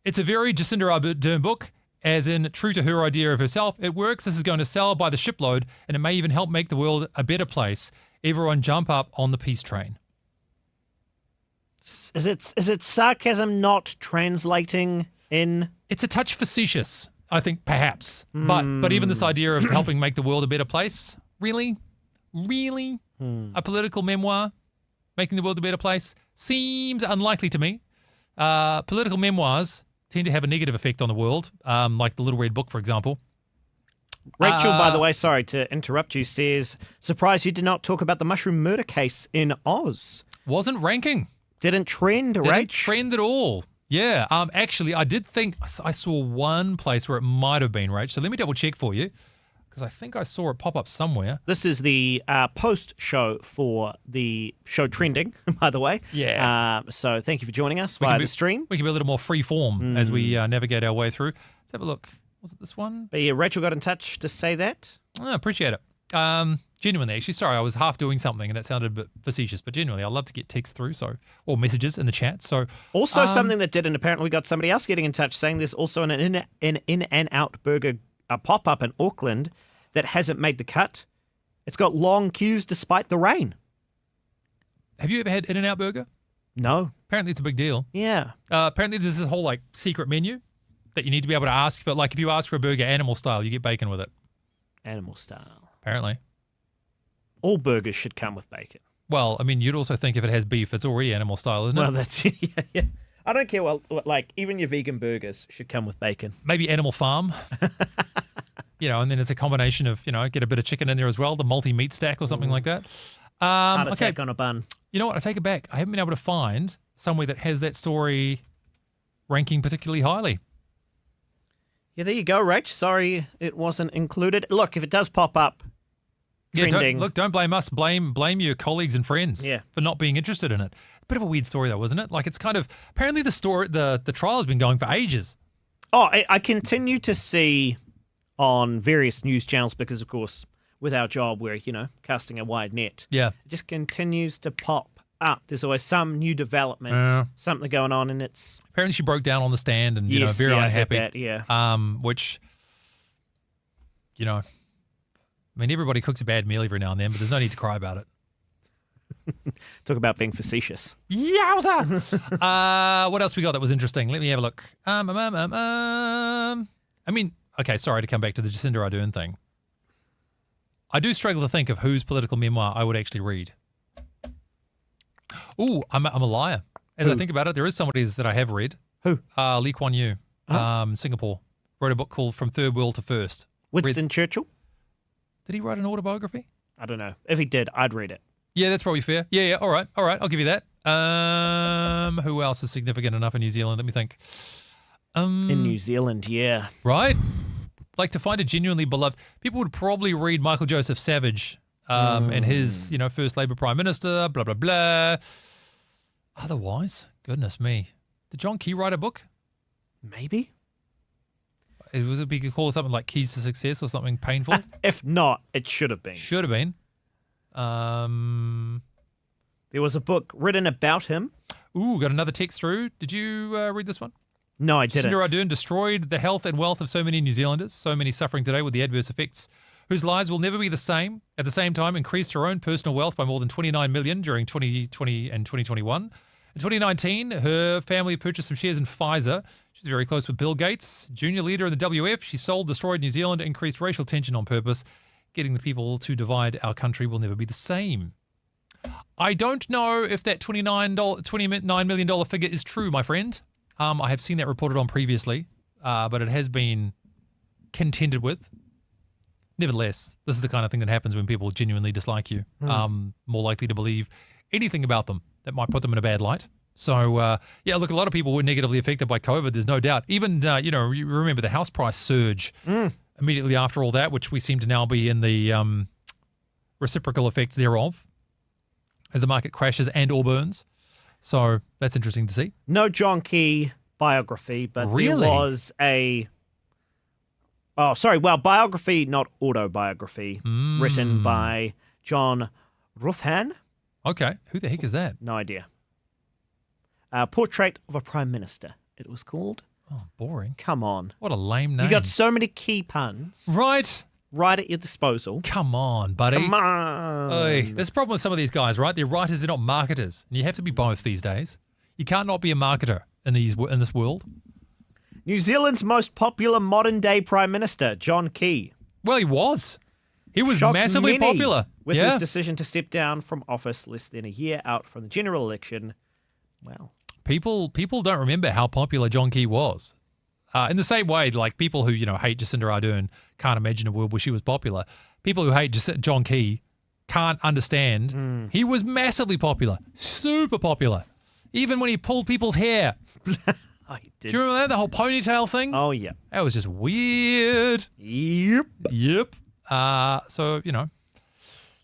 Speaker 1: It's a very Jacinda Ardern book, as in, true to her idea of herself. It works. This is going to sell by the shipload, and it may even help make the world a better place. Everyone jump up on the peace train.
Speaker 2: Is it sarcasm not translating in?
Speaker 1: It's a touch facetious, I think, perhaps. But even this idea of helping make the world a better place, really? A political memoir making the world a better place seems unlikely to me. Political memoirs tend to have a negative effect on the world, like the Little Red Book, for example.
Speaker 2: Rachel, by the way, sorry to interrupt you, says, surprised you did not talk about the mushroom murder case in Oz.
Speaker 1: Wasn't ranking.
Speaker 2: Didn't trend,
Speaker 1: Didn't
Speaker 2: Rach?
Speaker 1: trend at all. Yeah. Actually, I did think I saw one place where it might have been, Rach. So let me double check for you, because I think I saw it pop up somewhere.
Speaker 2: This is the post-show for the show Trending, by the way.
Speaker 1: Yeah.
Speaker 2: So thank you for joining us via the stream.
Speaker 1: We can be a little more free form as we navigate our way through. Let's have a look. Was it this one?
Speaker 2: But yeah, Rachel got in touch to say that.
Speaker 1: I appreciate it. Genuinely, actually, sorry, I was half doing something and that sounded a bit facetious, but genuinely, I love to get texts through, or messages in the chat. So
Speaker 2: also something that didn't. Apparently, we got somebody else getting in touch saying there's also an In-N-Out burger pop-up in Auckland that hasn't made the cut. It's got long queues despite the rain.
Speaker 1: Have you ever had In-N-Out burger?
Speaker 2: No.
Speaker 1: Apparently, it's a big deal.
Speaker 2: Yeah.
Speaker 1: Apparently, there's this whole like secret menu that you need to be able to ask for. Like if you ask for a burger animal style, you get bacon with it.
Speaker 2: Animal style.
Speaker 1: Apparently.
Speaker 2: All burgers should come with bacon.
Speaker 1: Well, I mean, you'd also think if it has beef, it's already animal style, isn't it?
Speaker 2: Well, that's yeah. I don't care. Well, like even your vegan burgers should come with bacon.
Speaker 1: Maybe Animal Farm. And then it's a combination of, get a bit of chicken in there as well, the multi-meat stack or something like that.
Speaker 2: Heart attack on a bun.
Speaker 1: You know what? I take it back. I haven't been able to find somewhere that has that story ranking particularly highly.
Speaker 2: Yeah, there you go, Rach. Sorry it wasn't included. Look, if it does pop up, trending.
Speaker 1: Don't blame us. Blame your colleagues and friends for not being interested in it. Bit of a weird story though, wasn't it? Like it's kind of apparently the trial has been going for ages.
Speaker 2: Oh, I continue to see on various news channels because, of course, with our job, we're casting a wide net.
Speaker 1: Yeah,
Speaker 2: it just continues to pop up. There's always some new development, something going on, and it's
Speaker 1: apparently she broke down on the stand and very unhappy.
Speaker 2: I heard that,
Speaker 1: which I mean, everybody cooks a bad meal every now and then, but there's no need to cry about it.
Speaker 2: Talk about being facetious.
Speaker 1: Yowza! What else we got that was interesting? Let me have a look. I mean, okay, sorry to come back to the Jacinda Ardern thing. I do struggle to think of whose political memoir I would actually read. Ooh, I'm a liar. As I think about it, there is somebody that I have read.
Speaker 2: Who?
Speaker 1: Lee Kuan Yew, Singapore. Wrote a book called From Third World to First.
Speaker 2: Winston Churchill?
Speaker 1: Did he write an autobiography?
Speaker 2: I don't know. If he did, I'd read it.
Speaker 1: Yeah, that's probably fair. Yeah. All right. I'll give you that. Who else is significant enough in New Zealand? Let me think.
Speaker 2: In New Zealand, yeah.
Speaker 1: Right? Like to find a genuinely beloved... People would probably read Michael Joseph Savage and his, first Labour Prime Minister, blah, blah, blah. Otherwise, goodness me. Did John Key write a book?
Speaker 2: Maybe.
Speaker 1: Was it called something like Keys to Success or something painful?
Speaker 2: If not, it should have been.
Speaker 1: Should have been.
Speaker 2: There was a book written about him.
Speaker 1: Ooh, got another text through. Did you read this one?
Speaker 2: No, I didn't.
Speaker 1: Jacinda Ardern destroyed the health and wealth of so many New Zealanders, so many suffering today with the adverse effects, whose lives will never be the same. At the same time, increased her own personal wealth by more than 29 million during 2020 and 2021. In 2019, her family purchased some shares in Pfizer. She's very close with Bill Gates, junior leader in the WF. She sold, destroyed New Zealand, increased racial tension on purpose. Getting the people to divide our country will never be the same. I don't know if that $29 million figure is true, my friend. I have seen that reported on previously, but it has been contended with. Nevertheless, this is the kind of thing that happens when people genuinely dislike you. More likely to believe anything about them that might put them in a bad light. So, look, a lot of people were negatively affected by COVID, there's no doubt. Even, you remember the house price surge immediately after all that, which we seem to now be in the reciprocal effects thereof as the market crashes and or burns. So that's interesting to see.
Speaker 2: No John Key biography, but
Speaker 1: really?
Speaker 2: There was biography, not autobiography, written by John Ruffhan.
Speaker 1: Okay, who the heck is that?
Speaker 2: No idea. Portrait of a Prime Minister, it was called.
Speaker 1: Oh, boring.
Speaker 2: Come on.
Speaker 1: What a lame name.
Speaker 2: You got so many key puns.
Speaker 1: Right
Speaker 2: at your disposal.
Speaker 1: Come on, buddy.
Speaker 2: Come on.
Speaker 1: Oy. There's a problem with some of these guys, right? They're writers, they're not marketers. And you have to be both these days. You can't not be a marketer in this world.
Speaker 2: New Zealand's most popular modern-day Prime Minister, John Key.
Speaker 1: Well, he was. He was
Speaker 2: Shocked
Speaker 1: massively
Speaker 2: many
Speaker 1: popular.
Speaker 2: With his decision to step down from office less than a year out from the general election. Well,
Speaker 1: people don't remember how popular John Key was. In the same way, like people who hate Jacinda Ardern can't imagine a world where she was popular. People who hate John Key can't understand. He was massively popular, super popular, even when he pulled people's hair.
Speaker 2: I did.
Speaker 1: Do you remember that, the whole ponytail thing?
Speaker 2: Oh yeah,
Speaker 1: that was just weird.
Speaker 2: Yep.
Speaker 1: So, you know,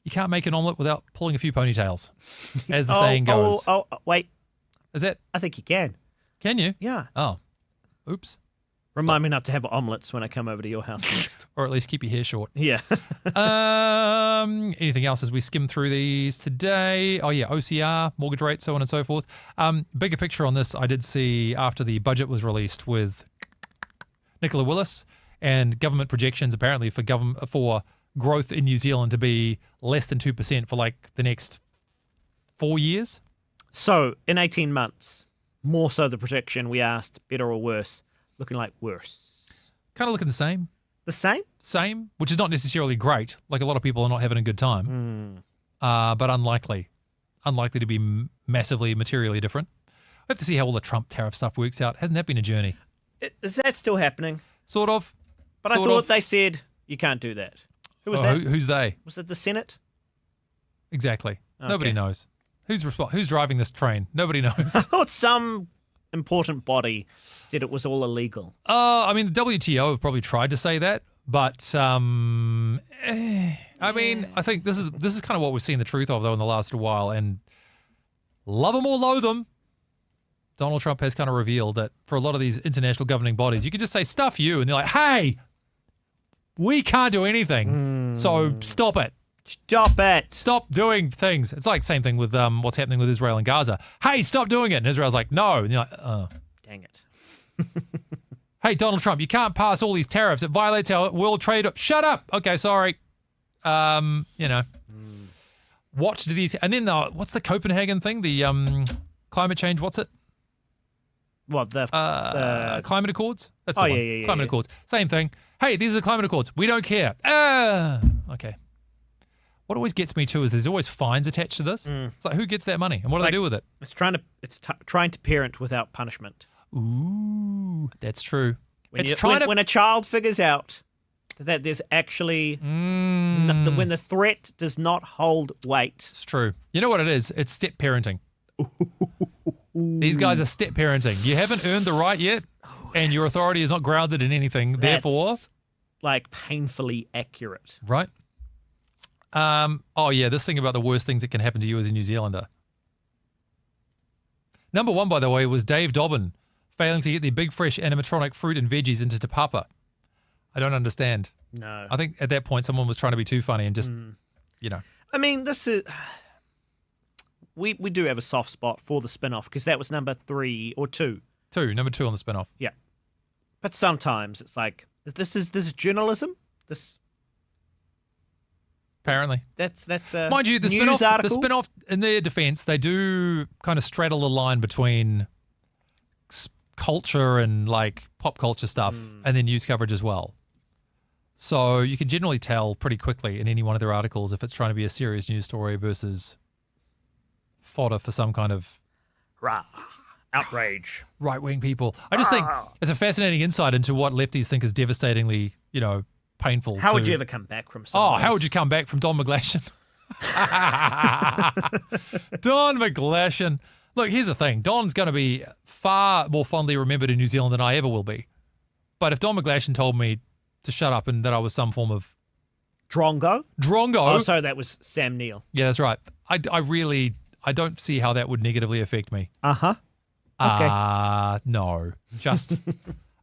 Speaker 1: you can't make an omelette without pulling a few ponytails, as the saying goes.
Speaker 2: Oh, wait.
Speaker 1: Is that?
Speaker 2: I think you can.
Speaker 1: Can you?
Speaker 2: Yeah.
Speaker 1: Oh, oops.
Speaker 2: Remind me not to have omelets when I come over to your house next.
Speaker 1: Or at least keep your hair short.
Speaker 2: Yeah.
Speaker 1: Anything else as we skim through these today? Oh, yeah, OCR, mortgage rates, so on and so forth. Bigger picture on this, I did see after the budget was released with Nicola Willis and government projections apparently for growth in New Zealand to be less than 2% for like the next 4 years.
Speaker 2: So, in 18 months, more so the projection we asked, better or worse, looking like worse.
Speaker 1: Kind of looking the same.
Speaker 2: The same?
Speaker 1: Same, which is not necessarily great. Like a lot of people are not having a good time, but unlikely to be massively materially different. I have to see how all the Trump tariff stuff works out. Hasn't that been a journey?
Speaker 2: Is that still happening?
Speaker 1: Sort of.
Speaker 2: But I thought they said you can't do that. Who was that?
Speaker 1: Who's they?
Speaker 2: Was it the Senate?
Speaker 1: Exactly.
Speaker 2: Okay.
Speaker 1: Nobody knows. Who's driving this train? Nobody knows.
Speaker 2: I thought some important body said it was all illegal.
Speaker 1: I mean, the WTO have probably tried to say that, but I mean, I think this is kind of what we've seen the truth of though in the last while, and love them or loathe them, Donald Trump has kind of revealed that for a lot of these international governing bodies, you can just say stuff you, and they're like, hey, we can't do anything, so stop it.
Speaker 2: Stop it.
Speaker 1: Stop doing things. It's like the same thing with what's happening with Israel and Gaza. Hey, stop doing it. And Israel's like, no. And you're like, oh.
Speaker 2: Dang it.
Speaker 1: Hey, Donald Trump, you can't pass all these tariffs. It violates our world trade. Shut up. Okay, sorry. You know. What do these... And then what's the Copenhagen thing? The climate change, what's it?
Speaker 2: What, the
Speaker 1: climate accords? That's
Speaker 2: the
Speaker 1: one.
Speaker 2: Yeah.
Speaker 1: Climate accords. Same thing. Hey, these are the climate accords. We don't care. Okay. What always gets me too is there's always fines attached to this. It's like, who gets that money and what do they do with it?
Speaker 2: It's trying to parent without punishment.
Speaker 1: Ooh, that's true.
Speaker 2: When a child figures out that there's actually when the threat does not hold weight.
Speaker 1: It's true. You know what it is? It's step parenting. These guys are step parenting. You haven't earned the right yet, and your authority is not grounded in anything. Therefore,
Speaker 2: like painfully accurate.
Speaker 1: Right. Oh yeah, this thing about the worst things that can happen to you as a New Zealander. Number one, by the way, was Dave Dobbin failing to get the big fresh animatronic fruit and veggies into Te Papa. I don't understand.
Speaker 2: No.
Speaker 1: I think at that point someone was trying to be too funny and just, you know.
Speaker 2: I mean, this is... We do have a soft spot for the spin-off because that was number 3 or 2.
Speaker 1: Number 2 on the spin-off.
Speaker 2: Yeah. But sometimes it's like, this is journalism?
Speaker 1: Apparently.
Speaker 2: That's
Speaker 1: mind you, the spin-off, in their defense, they do kind of straddle the line between culture and like pop culture stuff and then news coverage as well. So you can generally tell pretty quickly in any one of their articles if it's trying to be a serious news story versus fodder for some kind of
Speaker 2: outrage.
Speaker 1: Right-wing people. I just think it's a fascinating insight into what lefties think is devastatingly, painful.
Speaker 2: How would you ever come back from something?
Speaker 1: How would you come back from Don McGlashan? Don McGlashan. Look, here's the thing. Don's going to be far more fondly remembered in New Zealand than I ever will be. But if Don McGlashan told me to shut up and that I was some form of...
Speaker 2: Drongo?
Speaker 1: Oh,
Speaker 2: sorry, that was Sam Neill.
Speaker 1: Yeah, that's right. I don't see how that would negatively affect me.
Speaker 2: Uh-huh. Okay.
Speaker 1: No. Just...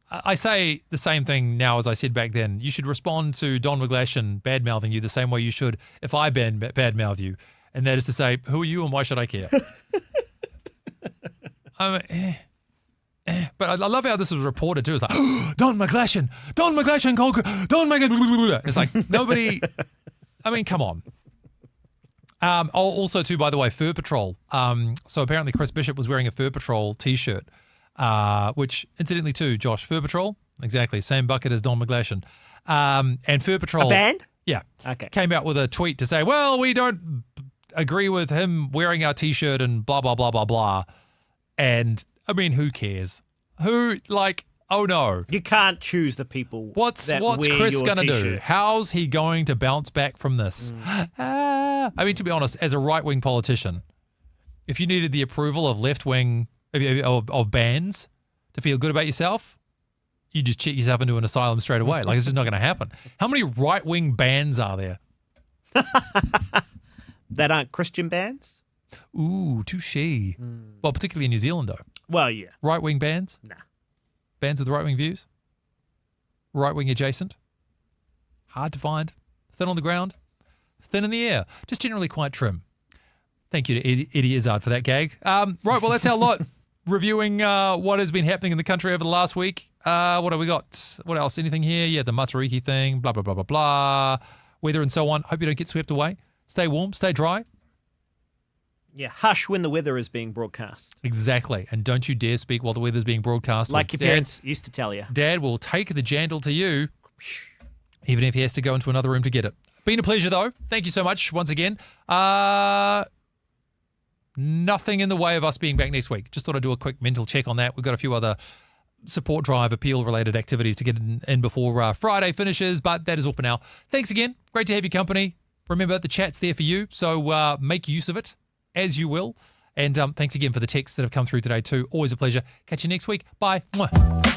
Speaker 1: I say the same thing now as I said back then. You should respond to Don McGlashan bad-mouthing you the same way you should if I bad-mouth you. And that is to say, who are you and why should I care? But I love how this was reported too. It's like, Don McGlashan, Don McGlashan. It's like, nobody, I mean, come on. Also too, by the way, Fur Patrol. So apparently Chris Bishop was wearing a Fur Patrol t-shirt. Which incidentally too, Josh, Fur Patrol, exactly, same bucket as Don McGlashan. And Fur Patrol...
Speaker 2: A band?
Speaker 1: Yeah.
Speaker 2: Okay.
Speaker 1: Came out with a tweet to say, well, we don't agree with him wearing our t-shirt and blah, blah, blah, blah, blah. And, I mean, who cares? Oh no.
Speaker 2: You can't choose the people
Speaker 1: What's Chris going to do? How's he going to bounce back from this? I mean, to be honest, as a right-wing politician, if you needed the approval of left-wing... of bands to feel good about yourself, you just check yourself into an asylum straight away. Like, it's just not going to happen. How many right-wing bands are there?
Speaker 2: That aren't Christian bands?
Speaker 1: Ooh, touche. Well, particularly in New Zealand, though.
Speaker 2: Well, yeah.
Speaker 1: Right-wing bands?
Speaker 2: Nah.
Speaker 1: Bands with right-wing views? Right-wing adjacent? Hard to find. Thin on the ground? Thin in the air. Just generally quite trim. Thank you to Eddie Izzard for that gag. Right, well, that's our lot. Reviewing what has been happening in the country over the last week. What have we got? What else? Anything here? Yeah, the Matariki thing, blah, blah, blah, blah, blah. Weather and so on. Hope you don't get swept away. Stay warm, stay dry.
Speaker 2: Yeah, hush when the weather is being broadcast.
Speaker 1: Exactly. And don't you dare speak while the weather's being broadcast.
Speaker 2: Like your parents used to tell you.
Speaker 1: Dad will take the jandle to you, even if he has to go into another room to get it. Been a pleasure, though. Thank you so much once again. Nothing in the way of us being back next week. Just thought I'd do a quick mental check on that. We've got a few other support drive appeal-related activities to get in before Friday finishes, but that is all for now. Thanks again. Great to have your company. Remember, the chat's there for you, so make use of it as you will. And thanks again for the texts that have come through today too. Always a pleasure. Catch you next week. Bye. Mwah.